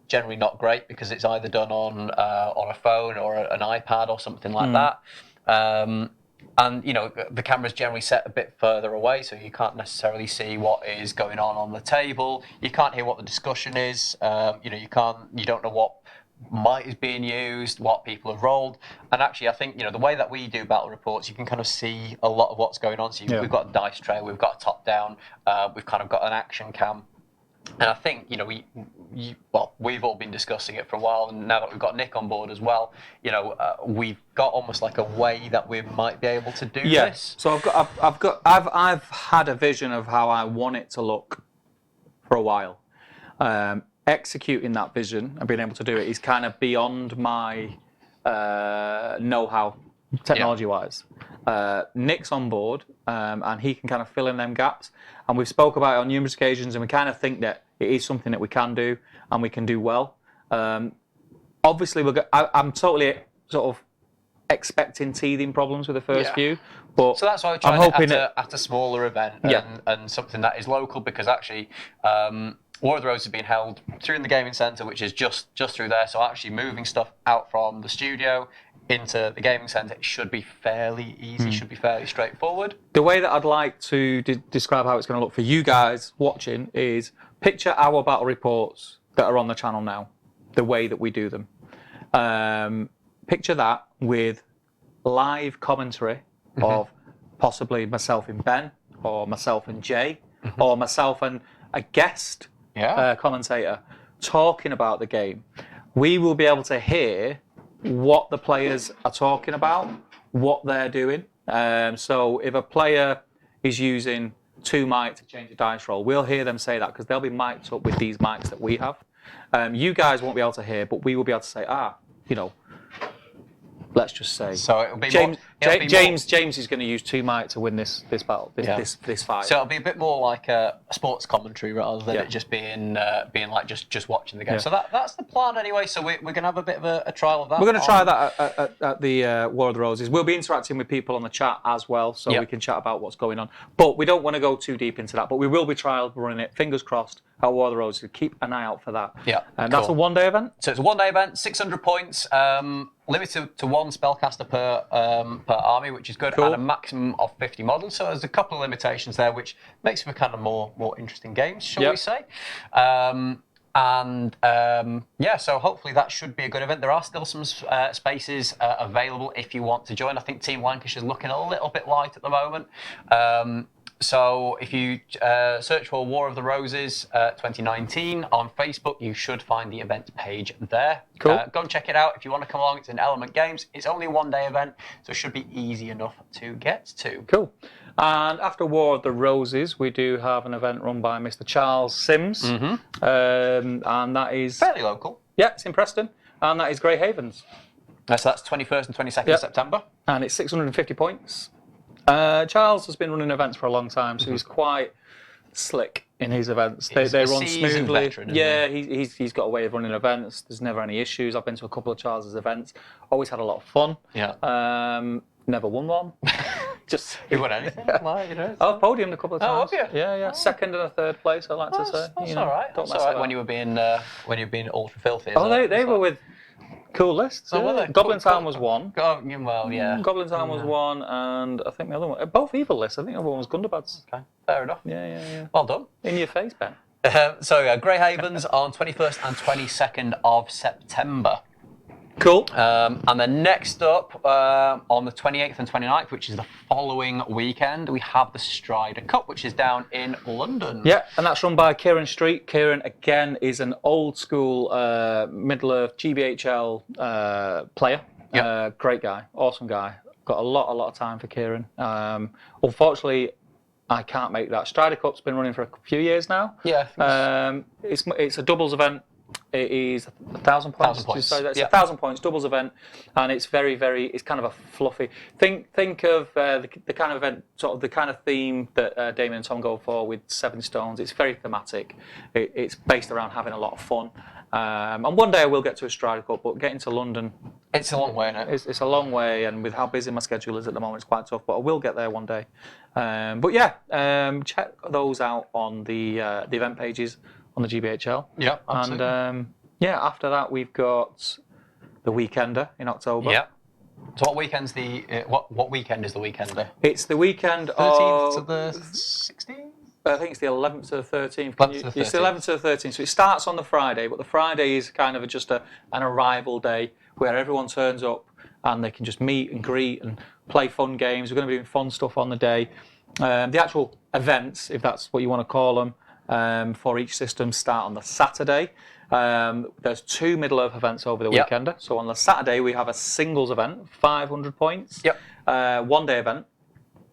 generally not great because it's either done on a phone or an iPad or something like that. And the camera's generally set a bit further away, so you can't necessarily see what is going on the table. You can't hear what the discussion is. You don't know what might is being used, what people have rolled. And actually, I think the way that we do battle reports, you can kind of see a lot of what's going on. So we've got a dice tray, we've got a top down, we've kind of got an action cam. And I think we've all been discussing it for a while, and now that we've got Nick on board as well, we've got almost like a way that we might be able to do this. So I've had a vision of how I want it to look for a while. Executing that vision and being able to do it is kind of beyond my know-how technology-wise. Nick's on board, and he can kind of fill in them gaps. And we've spoke about it on numerous occasions, and we kind of think that it is something that we can do and we can do well. Obviously, I'm totally sort of expecting teething problems with the first few, but so that's why we're trying at a smaller event and something that is local, because actually War of the Roses is being held through in the gaming centre, which is just through there. So actually moving stuff out from the studio into the gaming centre should be fairly easy, should be fairly straightforward. The way that I'd like to describe how it's going to look for you guys watching is picture our battle reports that are on the channel now, the way that we do them. Picture that with live commentary of possibly myself and Ben, or myself and Jay, or myself and a guest commentator talking about the game. We will be able to hear what the players are talking about, what they're doing. So if a player is using 2 mic to change a dice roll, we'll hear them say that because they'll be mic'd up with these mics that we have. You guys won't be able to hear, but we will be able to say, let's just say. So it'll be James more, is going to use 2 mic to win this battle, this fight. So it'll be a bit more like a sports commentary rather than it just being like just watching the game. Yeah. So that's the plan anyway. So we're going to have a bit of a trial of that. We're going to try that at the War of the Roses. We'll be interacting with people on the chat as well, so we can chat about what's going on. But we don't want to go too deep into that. But we will be trial running it. Fingers crossed. At War of the Roses. Keep an eye out for that. Yeah, and that's a 1-day event. So it's a 1-day event, 600 points, limited to 1 spellcaster per army, which is good, and a maximum of 50 models. So there's a couple of limitations there, which makes for kind of more interesting games, shall we say? So hopefully that should be a good event. There are still some spaces available if you want to join. I think Team Lancashire's looking a little bit light at the moment. So if you search for War of the Roses 2019 on Facebook, you should find the event page there. Cool. Go and check it out if you want to come along. It's in Element Games. It's only a 1-day event, so it should be easy enough to get to. Cool. And after War of the Roses, we do have an event run by Mr. Charles Sims. And that is... fairly local. Yeah, it's in Preston. And that is Grey Havens. So that's 21st and 22nd of September. And it's 650 points. Charles has been running events for a long time, so he's quite slick in his events. They run smoothly. He's got a way of running events. There's never any issues. I've been to a couple of Charles's events. Always had a lot of fun. Yeah. Never won one. Just you won anything? Oh, podiumed a couple of times. Oh, have you? Yeah. Second and a third place, I like to say. That's all right. That's all right. When you were being ultra filthy. They were with cool lists. Oh, were they? Goblin Town was one. Oh, well, yeah. Goblin Town was one, and I think the other one, both evil lists. I think the other one was Gundabad's. Okay, fair enough. Yeah. Well done. In your face, Ben. Grey Havens on 21st and 22nd of September. Cool. And then next up, on the 28th and 29th, which is the following weekend, we have the Strider Cup, which is down in London. Yeah, and that's run by Kieran Street. Kieran, again, is an old school Middle-earth GBHL player. Yep. Great guy, awesome guy. Got a lot of time for Kieran. Unfortunately, I can't make that. Strider Cup's been running for a few years now. Yeah. It's a doubles event. It is 1,000 points. 1,000 points. It's 1,000 points doubles event, and it's very. It's kind of a fluffy. Think of the kind of event, sort of the kind of theme that Damien and Tom go for with 7 Stones. It's very thematic. It's based around having a lot of fun. And one day I will get to a Strider Cup, but getting to London, it's a long way, isn't it? It's a long way, and with how busy my schedule is at the moment, it's quite tough. But I will get there one day. Check those out on the event pages on the GBHL. Yeah, absolutely. And after that we've got the Weekender in October. Yeah. So what weekend's what weekend is the Weekender? It's the weekend 13th to the 16th. I think it's the 11th to the 13th. It's the 11th to the 13th. So it starts on the Friday, but the Friday is kind of just an arrival day where everyone turns up and they can just meet and greet and play fun games. We're going to be doing fun stuff on the day. The actual events, if that's what you want to call them, for each system start on the Saturday. There's 2 Middle-earth events over the Weekender. So on the Saturday we have a singles event, 500 points. Yep. 1-day event,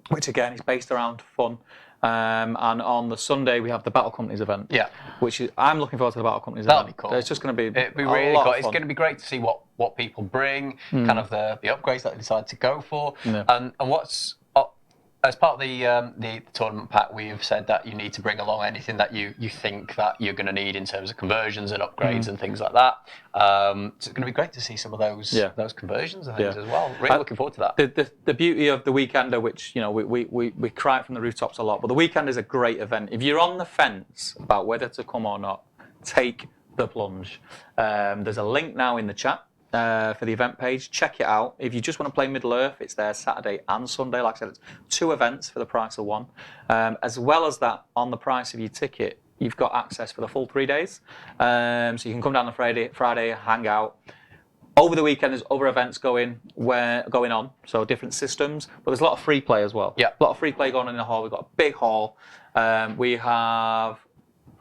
which again is based around fun. And on the Sunday we have the Battle Companies event. Yeah. Which is, I'm looking forward to the Battle Companies That'll event. be cool. It's just going to be It'd be really cool. It's going to be great to see what people bring, kind of the upgrades that they decide to go for, and what's as part of the tournament pack, we've said that you need to bring along anything that you think that you're going to need in terms of conversions and upgrades and things like that. So it's going to be great to see some of those conversions and things as well. Really looking forward to that. The beauty of the Weekender, which we cry from the rooftops a lot, but the Weekend is a great event. If you're on the fence about whether to come or not, take the plunge. There's a link now in the chat. For the event page, check it out. If you just want to play Middle-earth, it's there Saturday and Sunday. Like I said, it's 2 events for the price of 1. As well as that, on the price of your ticket, you've got access for the full 3 days. So you can come down on Friday, hang out. Over the weekend, there's other events going on, so different systems. But there's a lot of free play as well. Yeah. A lot of free play going on in the hall. We've got a big hall. We have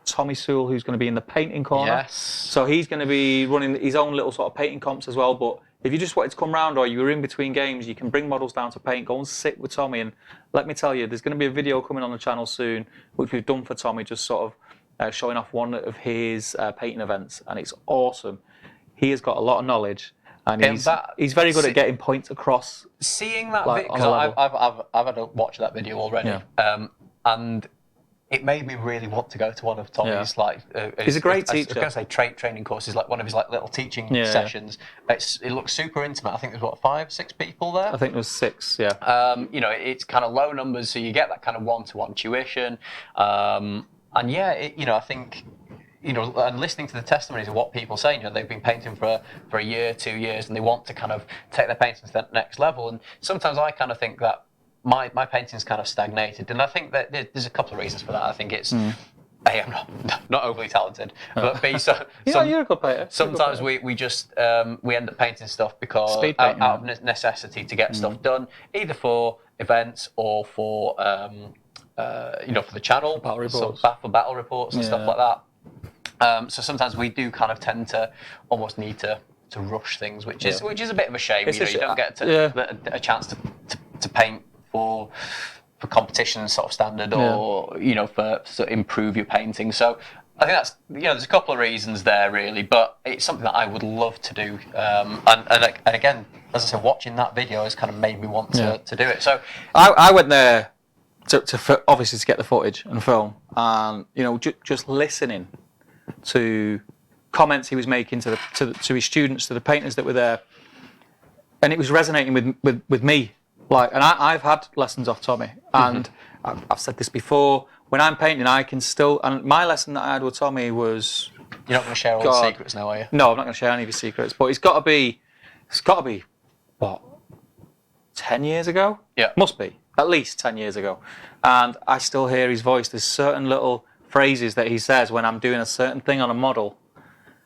Tommy Sewell, who's going to be in the painting corner. Yes. So he's going to be running his own little sort of painting comps as well. But if you just wanted to come round or you were in between games, you can bring models down to paint, go and sit with Tommy. And let me tell you, there's going to be a video coming on the channel soon, which we've done for Tommy, just sort of showing off one of his painting events. And it's awesome. He has got a lot of knowledge, and he's very good at getting points across. Seeing that Like, video, because I've had a watch of that video already, and it made me really want to go to one of Tommy's He's a great teacher. I was going to say training courses, like one of his little teaching sessions. It looks super intimate. I think there's 5, 6 people there. I think there was 6. Yeah. It's kind of low numbers, so you get that kind of one-to-one tuition. And I think. And listening to the testimonies of what people say, they've been painting for a year, 2 years, and they want to kind of take their painting to the next level. And sometimes I kind of think that my painting's kind of stagnated, and I think that there's a couple of reasons for that. I think it's A, I'm not overly talented, but B, you're a good painter. Sometimes we just we end up painting stuff because out of necessity to get stuff done, either for events or for for the channel, battle reports, for battle reports and stuff like that. So sometimes we do kind of tend to almost need to rush things, which is a bit of a shame. You don't get a chance to paint for competition sort of standard or for sort of improve your painting. So I think that's there's a couple of reasons there really, but it's something that I would love to do. And again, as I said, watching that video has kind of made me want to do it. So I went there to obviously to get the footage and film, and just listening to comments he was making to his students, to the painters that were there, and it was resonating with me. And I've had lessons off Tommy, and I've said this before. When I'm painting, I can still. And my lesson that I had with Tommy was. You're not going to share all the secrets now, are you? No, I'm not going to share any of his secrets. But it's got to be what, 10 years ago? Yeah, must be at least 10 years ago, and I still hear his voice. There's certain little phrases that he says when I'm doing a certain thing on a model,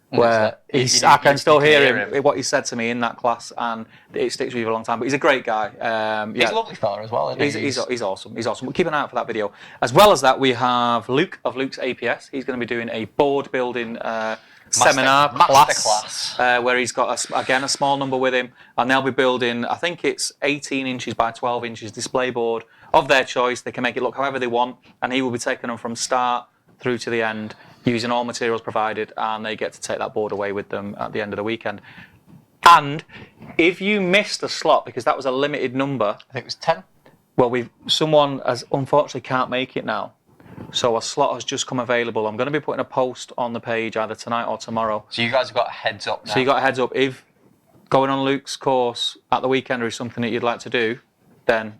where I can still hear him, what he said to me in that class, and it sticks with you for a long time. But he's a great guy. He's a lovely fella as well, isn't he? He's awesome. He's awesome. We'll keep an eye out for that video. As well as that, we have Luke of Luke's APS. He's going to be doing a board building seminar class where he's got a small number with him, and they'll be building. I think it's 18 inches by 12 inches display board of their choice. They can make it look however they want, and he will be taking them from start through to the end, using all materials provided, and they get to take that board away with them at the end of the weekend. And if you missed a slot, because that was a limited number, I think it was 10. Well, someone has unfortunately can't make it now, so a slot has just come available. I'm going to be putting a post on the page either tonight or tomorrow. So you guys have got a heads up now. So you got a heads up. If going on Luke's course at the weekend is something that you'd like to do, then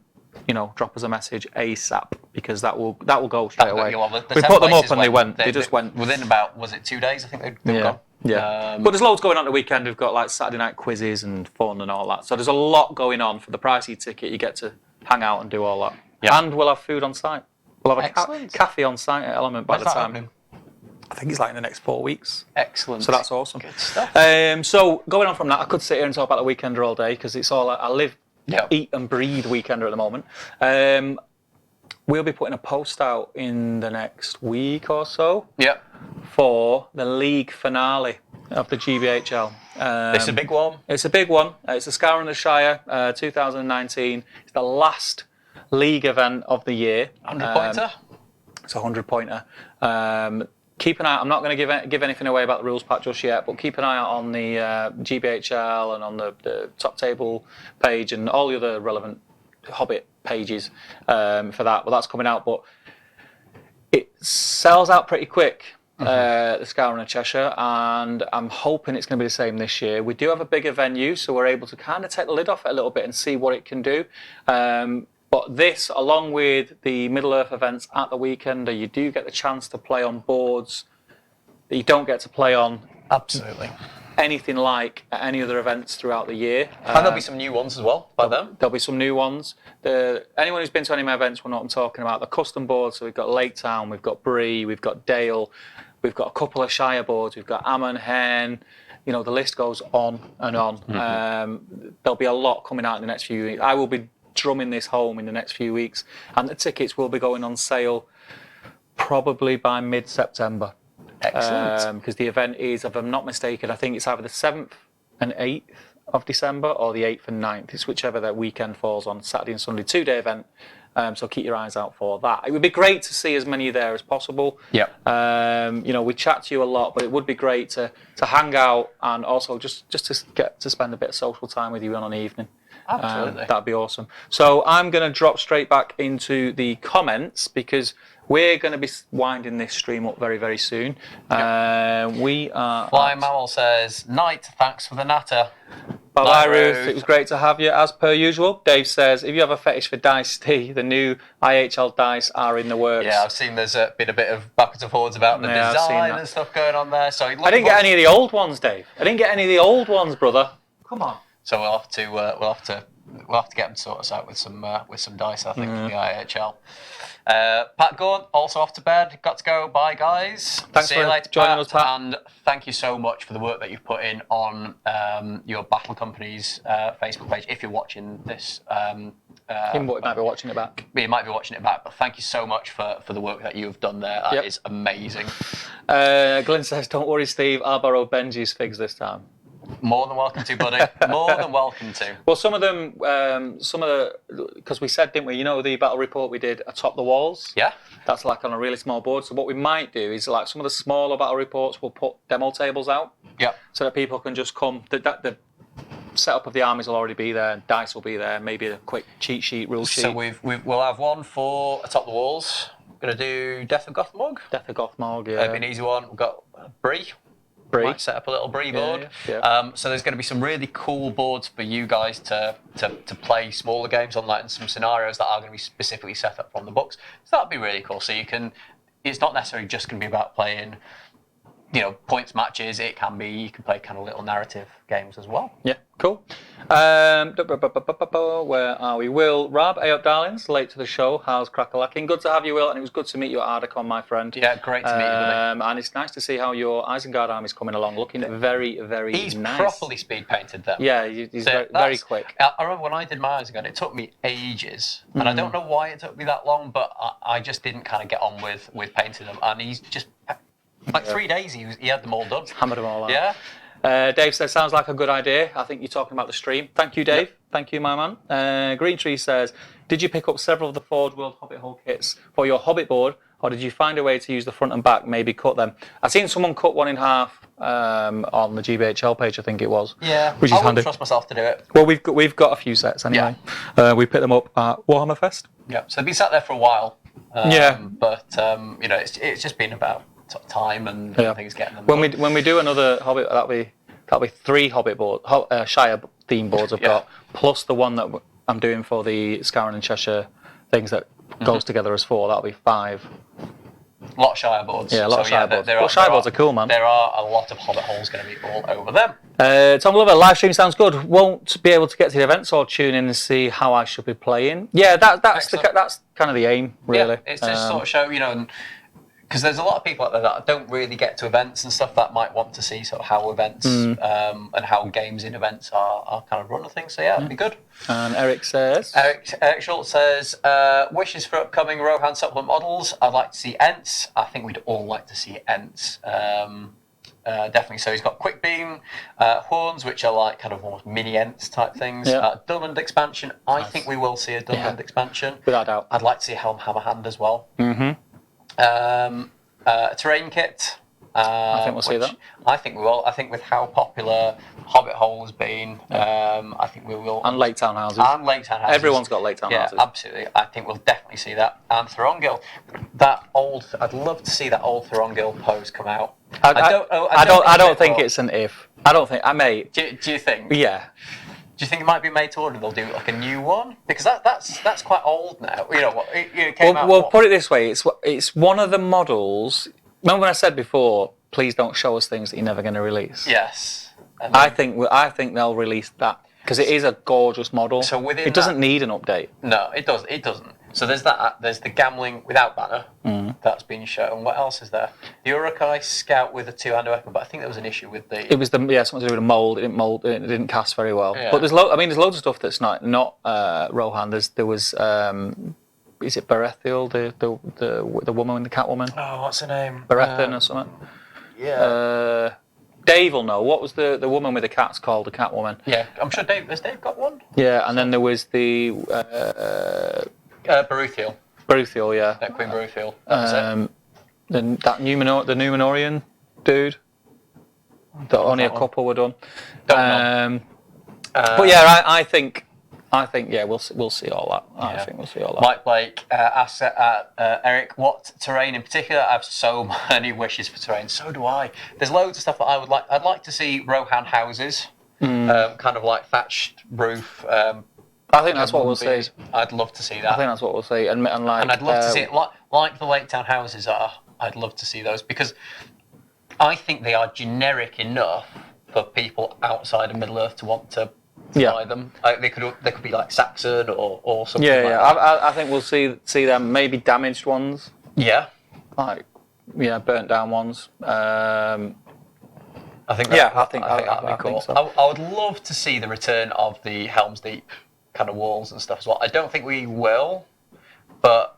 drop us a message ASAP, because that will go straight away. We put them up and they went. They just went within about 2 days. I think they were gone. Yeah. But there's loads going on the weekend. We've got Saturday night quizzes and fun and all that. So there's a lot going on. For the price of your ticket, you get to hang out and do all that. Yeah. And we'll have food on site. We'll have a cafe on site at Element by the time. Happening? I think it's in the next 4 weeks. Excellent. So that's awesome. Good stuff. So going on from that, I could sit here and talk about the Weekender all day, because it's all I live. Eat and breathe Weekender at the moment. We'll be putting a post out in the next week or so for the league finale of the GBHL. It's a big one. It's a big one. It's the Scour and the Shire 2019. It's the last league event of the year. 100-pointer? It's a 100-pointer. Keep an eye out. I'm not going to give anything away about the rules pack just yet, but keep an eye out on the GBHL and on the top table page and all the other relevant Hobbit pages for that. But that's coming out. But it sells out pretty quick, the Scour and the Cheshire, and I'm hoping it's going to be the same this year. We do have a bigger venue, so we're able to kind of take the lid off it a little bit and see what it can do. But this, along with the Middle-earth events at the Weekender, you do get the chance to play on boards that you don't get to play on. Absolutely. Anything like at any other events throughout the year. And there'll be some new ones as well by then. There'll be some new ones. Anyone who's been to any of my events will know what I'm talking about. The custom boards, so we've got Lake Town, we've got Bree, we've got Dale, we've got a couple of Shire boards, we've got Ammon, Hen, you know, the list goes on and on. There'll be a lot coming out in the next few weeks. I will be drumming this home in the next few weeks, and the tickets will be going on sale probably by mid-September. Excellent. Because the event is, if I'm not mistaken, I think it's either the 7th and 8th of December or the 8th and 9th. It's whichever that weekend falls on, Saturday and Sunday, 2-day event. So keep your eyes out for that. It would be great to see as many there as possible. Yep. You know, we chat to you a lot, but it would be great to hang out and also just to get to spend a bit of social time with you on an evening. Absolutely. That'd be awesome. So I'm going to drop straight back into the comments because we're going to be winding this stream up very, very soon. We are... Flying Mammal says, "Night, thanks for the natter." Bye, Night, Ruth. Ruth. It was great to have you, as per usual. Dave says, if you have a fetish for Dice T, the new IHL dice are in the works. Yeah, I've seen there's been a bit of backwards and forwards about the Yeah, I've seen design that. and stuff going on there. So I didn't get any of the old ones, Dave. I didn't get any of the old ones, brother. Come on. So we'll have to get them to sort us out with some dice, I think, for the IHL. Pat Gaunt, also off to bed. Got to go. Bye, guys. Thanks See you for later, joining us, Pat. And thank you so much for the work that you've put in on your Battle Company's Facebook page. If you're watching this, You might be watching it back. you might be watching it back. But thank you so much for the work that you've done there. That is amazing. Glenn says, don't worry, Steve. I'll borrow Benji's figs this time. More than welcome to, buddy. More than welcome to. Well, some of them, because we said, didn't we, you know, the battle report we did atop the walls? Yeah. That's like on a really small board. So what we might do is like some of the smaller battle reports, we'll put demo tables out. Yeah. So that people can just come. The setup of the armies will already be there, and dice will be there, maybe a quick cheat sheet, rule sheet. So we'll have one for atop the walls. Going to do Death of Gothmog. Death of Gothmog, yeah. That'd be an easy one. We've got Bree. Might set up a little Bree board. Yeah. So there's going to be some really cool boards for you guys to play smaller games on, like, and some scenarios that are going to be specifically set up from the books. So that'd be really cool. So you can. It's not necessarily just going to be about playing, you know, points matches. It can be, you can play kind of little narrative games as well. Yeah, cool. Where are we? Will, Rob, hey up, darlings. Late to the show. How's crack-a-lacking? Good to have you, Will, and it was good to meet you at Ardacon, my friend. Yeah, great to meet you, buddy. And it's nice to see how your Isengard army's coming along, looking very, very He's nice. properly speed painted them. Yeah, he's So very quick. I remember when I did my Isengard, it took me ages, and I don't know why it took me that long, but I just didn't kind of get on with painting them, and he's just like 3 days he had them all done. Hammered them all out. Yeah. Dave says, sounds like a good idea. I think you're talking about the stream. Thank you, Dave. Yep. Thank you, my man. Green Tree says, did you pick up several of the Forge World Hobbit Hole kits for your Hobbit board, or did you find a way to use the front and back, maybe cut them? I've seen someone cut one in half on the GBHL page, I think it was. Yeah, which is I wouldn't handy. trust myself to do it. Well, we've got a few sets anyway. We picked them up at Warhammer Fest. Yeah, so they've been sat there for a while. Yeah. But, you know, it's just been about time and things getting them When done. we do another Hobbit, that'll be 3 Hobbit board, Shire theme boards I've got, plus the one that I'm doing for the Scarron and Cheshire things that goes together as 4. That'll be 5. A lot of Shire boards. Yeah, a lot of Shire boards. Well, Shire Shire boards are cool, man. There are a lot of Hobbit holes going to be all over them. Tom Glover, live stream sounds good. Won't be able to get to the events or tune in and see how I should be playing. Yeah, that's kind of the aim, really. Yeah, it's just sort of show, you know, because there's a lot of people out there that don't really get to events and stuff that might want to see sort of how events and how games in events are kind of run and things. So yeah, it'd be good. And Eric says... Eric Schultz says, wishes for upcoming Rohan supplement models. I'd like to see Ents. I think we'd all like to see Ents. Definitely. So he's got quick beam horns, which are like kind of almost mini Ents type things. Dunland expansion. I think we will see a Dunland expansion. Without doubt. I'd like to see a Helm Hammerhand as well. Terrain kit. I think we'll see that. I think we will. I think with how popular Hobbit Hole has been, I think we will. And Lake Town houses. And Lake Town houses. Everyone's got Lake Town houses. Yeah, absolutely. I think we'll definitely see that. And Thorongil. I'd love to see that old Thorongil pose come out. I don't think it's an if. I don't think. I may. Do you think? Yeah. Do you think it might be made to order? They'll do like a new one because that's quite old now. You know what? It came out. Well, put it this way: it's one of the models. Remember when I said before, please don't show us things that you're never going to release. Yes. I think they'll release that because it is a gorgeous model. So within it doesn't need an update. No, it doesn't. So there's that. There's the gambling without banner that's been shown. What else is there? The Urukai Scout with a two-handed weapon, but I think there was an issue with the. It was something to do with a mold. It didn't mold. It didn't cast very well. Yeah. But there's there's loads of stuff that's not Rohan. There was is it Berethiel, the woman with the Catwoman? Oh, what's her name? Berethin or something. Yeah. Dave will know. What was the woman with the cats called? The Catwoman. Yeah, I'm sure Dave. Has Dave got one? Yeah, and then there was the Baruthiel. Baruthiel, yeah. Queen Baruthiel. That was it. Then the Numenorian dude. That only a couple were done. Don't know. But yeah, I think yeah, we'll see all that. I think we'll see all that. Mike Blake asked Eric, what terrain in particular? I have so many wishes for terrain. So do I. There's loads of stuff that I would like. I'd like to see Rohan houses, kind of like thatched roof. I think that's what we'll see. I'd love to see that. I think that's what we'll see, and I'd love to see it like the Lake Town houses are. I'd love to see those because I think they are generic enough for people outside of Middle Earth to want to buy them. They could be like Saxon or something. Yeah. I think we'll see them. Maybe damaged ones. Yeah. Burnt down ones. I think. I think that'd be cool. So. I would love to see the return of the Helm's Deep kind of walls and stuff as well. I don't think we will, but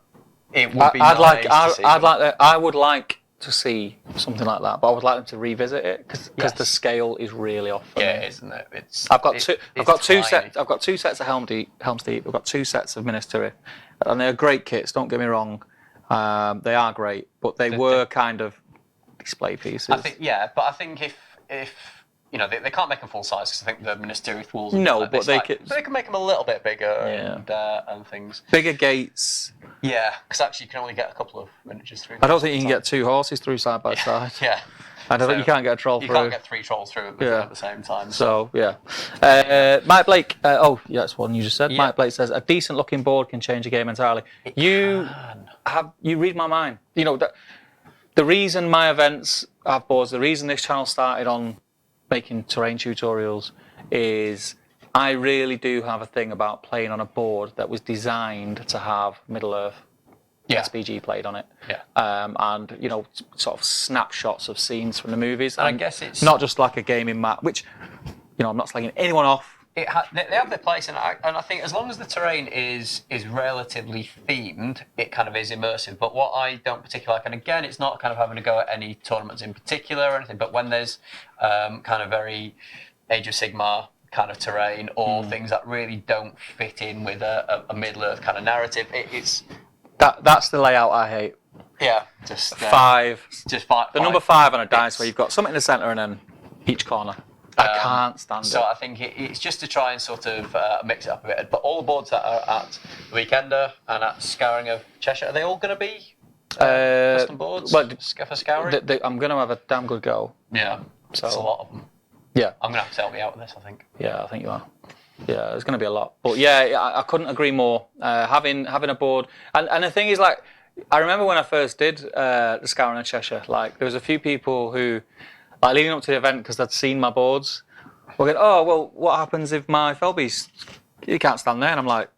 it would be nice to see. I would like to see something like that, but I would like them to revisit it because the scale is really off. Isn't it? I've got two sets. I've got 2 sets of Helm's Deep. I've got 2 sets of Minas Tirith, and they're great kits. Don't get me wrong, they are great, but they were kind of display pieces. I think, but I think if you know, they can't make them full size because I think the Minas Tirith walls. No, but they can make them a little bit bigger and things. Bigger gates. Yeah, because actually you can only get a couple of miniatures through. I don't think you can get 2 horses through side by side. Yeah. I don't think you can't get a troll through. You can't get 3 trolls through at the same time. So yeah. Mike Blake. That's one you just said. Yeah. Mike Blake says a decent looking board can change a game entirely. You read my mind. You know that the reason my events have boards, the reason this channel started on making terrain tutorials is I really do have a thing about playing on a board that was designed to have Middle-earth SPG played on it. Yeah. And, you know, sort of snapshots of scenes from the movies. And I guess it's not just like a gaming map, which, you know, I'm not slagging anyone off. They have their place, and I think as long as the terrain is relatively themed, it kind of is immersive. But what I don't particularly like, and again, it's not kind of having to go at any tournaments in particular or anything, but when there's kind of very Age of Sigmar kind of terrain or things that really don't fit in with a Middle-earth kind of narrative, That's the layout I hate. Yeah, just 5. Just 5. The number 5 on a dice where you've got something in the centre and then each corner. I can't stand it. So I think it's just to try and sort of mix it up a bit. But all the boards that are at the Weekender and at Scouring of Cheshire, are they all going to be custom boards for Scouring? I'm going to have a damn good go. Yeah, so that's a lot of them. Yeah. I'm going to have to help me out with this, I think. Yeah, I think you are. Yeah, there's going to be a lot. But yeah, I couldn't agree more. Having a board. And the thing is, like, I remember when I first did the Scouring of Cheshire, like, there was a few people who, like, leading up to the event, because they'd seen my boards, were going, oh, well, what happens if my Felbeast, you can't stand there? And I'm like,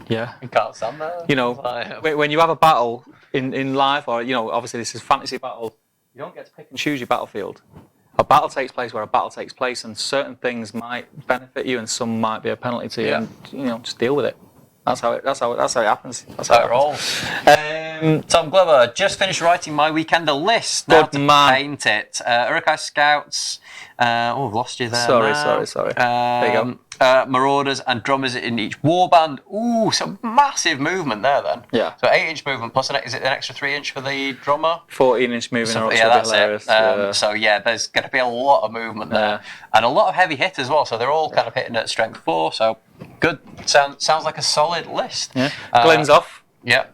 yeah. You can't stand there? You know, when you have a battle in life, or, you know, obviously this is fantasy battle, you don't get to pick and choose your battlefield. A battle takes place where a battle takes place, and certain things might benefit you and some might be a penalty to you, and, you know, just deal with it. That's how it happens. That's how it rolls. Tom Glover, just finished writing my Weekender list. Now to paint it. Urukai Scouts. I've lost you there. Sorry. There you go. Marauders and drummers in each warband. Ooh, some massive movement there then. Yeah. So 8-inch movement plus is it an extra 3-inch for the drummer? 14-inch movement. That's it. So yeah, there's going to be a lot of movement there, and a lot of heavy hit as well. So they're all kind of hitting at strength 4. So good. Sounds like a solid list. Yeah. Glenn's off. Yeah.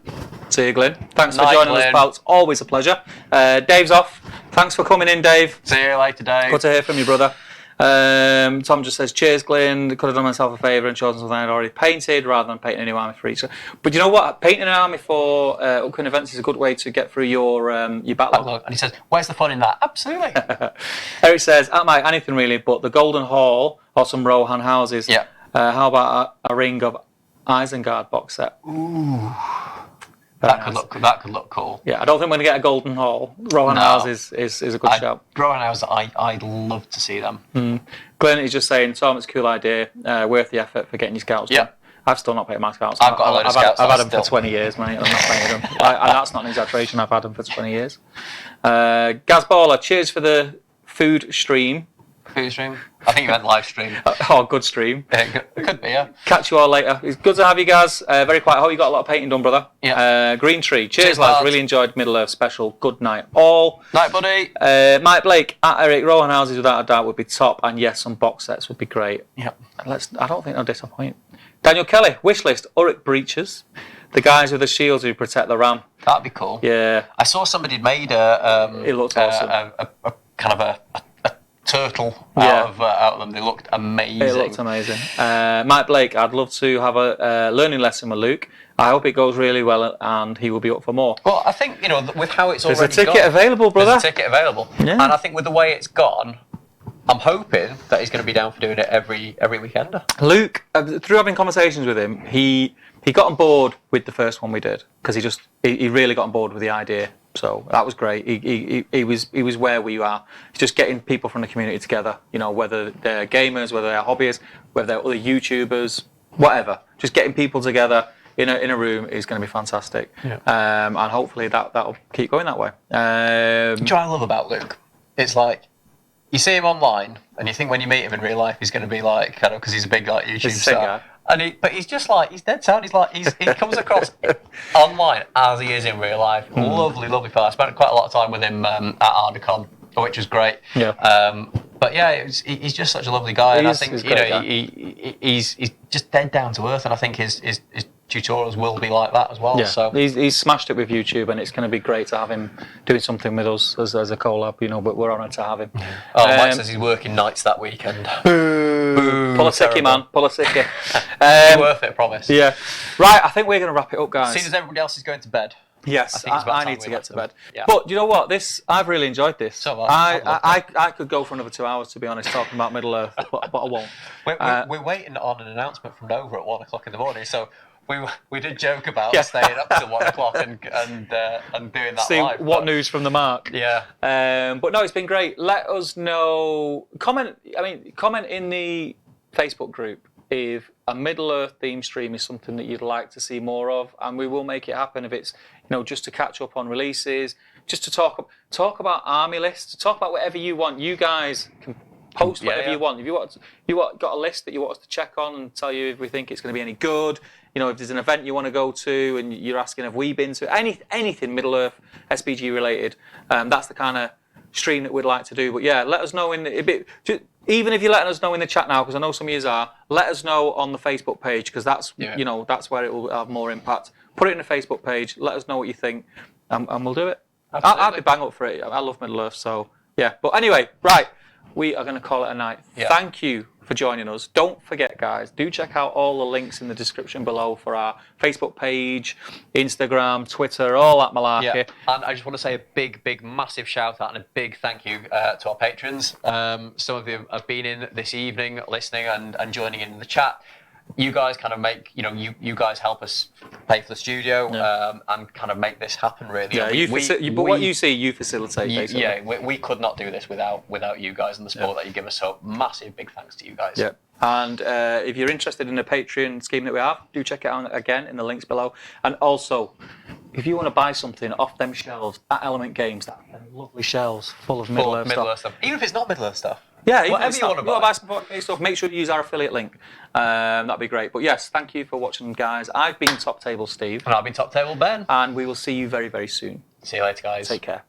See you, Glenn. Thanks for joining us, pal. It's always a pleasure. Dave's off. Thanks for coming in, Dave. See you later, Dave. Good to hear from you, brother. Tom just says, cheers, Glenn. Could have done myself a favour and chosen something I'd already painted rather than painting a new army for each. But you know what? Painting an army for upcoming events is a good way to get through your backlog. And he says, where's the fun in that? Absolutely. Eric says, anything really, but the Golden Hall or some Rohan houses. Yeah. How about a ring of Isengard box set. Ooh. Very That nice. could look cool. Yeah, I don't think we're going to get a golden hall. Rowan No. House is a good shout. Growing hours, I'd love to see them. Glenn is just saying, Tom, it's a cool idea. Worth the effort for getting your scouts done. Yep. I've still not paid my scouts. I've got a load of scouts. I've had them for 20 years, mate. I'm not paying them. That's not an exaggeration. I've had them for 20 years. Gazballer, cheers for the food stream. Food stream? I think you meant live stream. Oh, good stream. It could be, yeah. Catch you all later. It's good to have you guys. Very quiet. I hope you got a lot of painting done, brother. Yeah. Green Tree. Cheers, Cheers, lads. lads. Really enjoyed Middle Earth special. Good night, all. Night, buddy. Mike Blake at Eric, Rowan houses without a doubt would be top, and yes, some box sets would be great. Yeah. I don't think they'll disappoint. Daniel Kelly, wish list, Uruk breaches, the guys with the shields who protect the ram. That'd be cool. Yeah, I saw somebody had made a It looked awesome. a kind of a turtle Yeah. out of them. They looked amazing. it looked amazing. Mike Blake, I'd love to have a learning lesson with Luke. I hope it goes really well, and he will be up for more. Well, I think, with how it's There's a already ticket gone, available, brother. There's a ticket available. Yeah. And I think with the way it's gone, I'm hoping that he's going to be down for doing it every weekender. Luke, through having conversations with him, he got on board with the first one we did because he really got on board with the idea. So that was great. He was where we are. It's just getting people from the community together. Whether they're gamers, whether they're hobbyists, whether they're other YouTubers, whatever. Just getting people together in a room is going to be fantastic. Yeah. And hopefully that'll keep going that way. Do you know what I love about Luke? It's like, you see him online, and you think when you meet him in real life, he's going to be like, kind of, because he's a big YouTube He's the same star. guy. But he's just like, he's dead sound. He comes across online as he is in real life. Lovely, lovely fella. I spent quite a lot of time with him at Ardacon, which was great. Yeah. But yeah, he's just such a lovely guy, and I think He's a great guy. he's just dead down to earth, and I think his tutorials will be like that as well. Yeah, So he's smashed it with YouTube, and it's going to be great to have him doing something with us as a collab. But we're honoured to have him. Mike says he's working nights that weekend. Pull a sickie, man. Pull a sickie. It's worth it, I promise. Yeah. Right, I think we're going to wrap it up, guys. Seeing as everybody else is going to bed. Yes, I think it's about I time need we to get left to them. bed. Yeah. But you know what? I've really enjoyed this. So have I. I could go for another 2 hours, to be honest, talking about Middle Earth, but I won't. We're waiting on an announcement from Nova at 1 o'clock in the morning, so we did joke about staying up till 1 o'clock and doing that See live. what news from the mark. Yeah. But no, it's been great. Let us know. Comment in the Facebook group if a Middle Earth theme stream is something that you'd like to see more of, and we will make it happen. If it's just to catch up on releases, just to talk about army lists, talk about whatever you want. You guys can post whatever you want. If you got a list that you want us to check on and tell you if we think it's going to be any good. If there's an event you want to go to and you're asking have we been to anything Middle Earth SPG related, that's the kind of stream that we'd like to do. But yeah, let us know even if you're letting us know in the chat now, because I know some of you are, let us know on the Facebook page, because that's that's where it will have more impact. Put it in the Facebook page. Let us know what you think, and we'll do it. I'll be bang up for it. I love Middle Earth, so yeah. But anyway, right, we are going to call it a night. Yeah. Thank you for joining us. Don't forget, guys, do check out all the links in the description below for our Facebook page, Instagram, Twitter, all that malarkey. Yeah, and I just want to say a big, massive shout out and a big thank you to our patrons. Some of you have been in this evening listening and joining in the chat. You guys kind of make, you guys help us pay for the studio and kind of make this happen, really. Yeah, but what you see, you facilitate, basically. Yeah, we could not do this without you guys and the support that you give us. So massive, big thanks to you guys. Yeah. And if you're interested in the Patreon scheme that we have, do check it out again in the links below. And also, if you want to buy something off them shelves at Element Games, them lovely shelves full of Middle Earth stuff. Even if it's not Middle Earth stuff. Yeah, whatever you want to buy. Some Fortnite stuff, make sure you use our affiliate link. That'd be great. But yes, thank you for watching, guys. I've been Top Table Steve. And I've been Top Table Ben. And we will see you very, very soon. See you later, guys. Take care.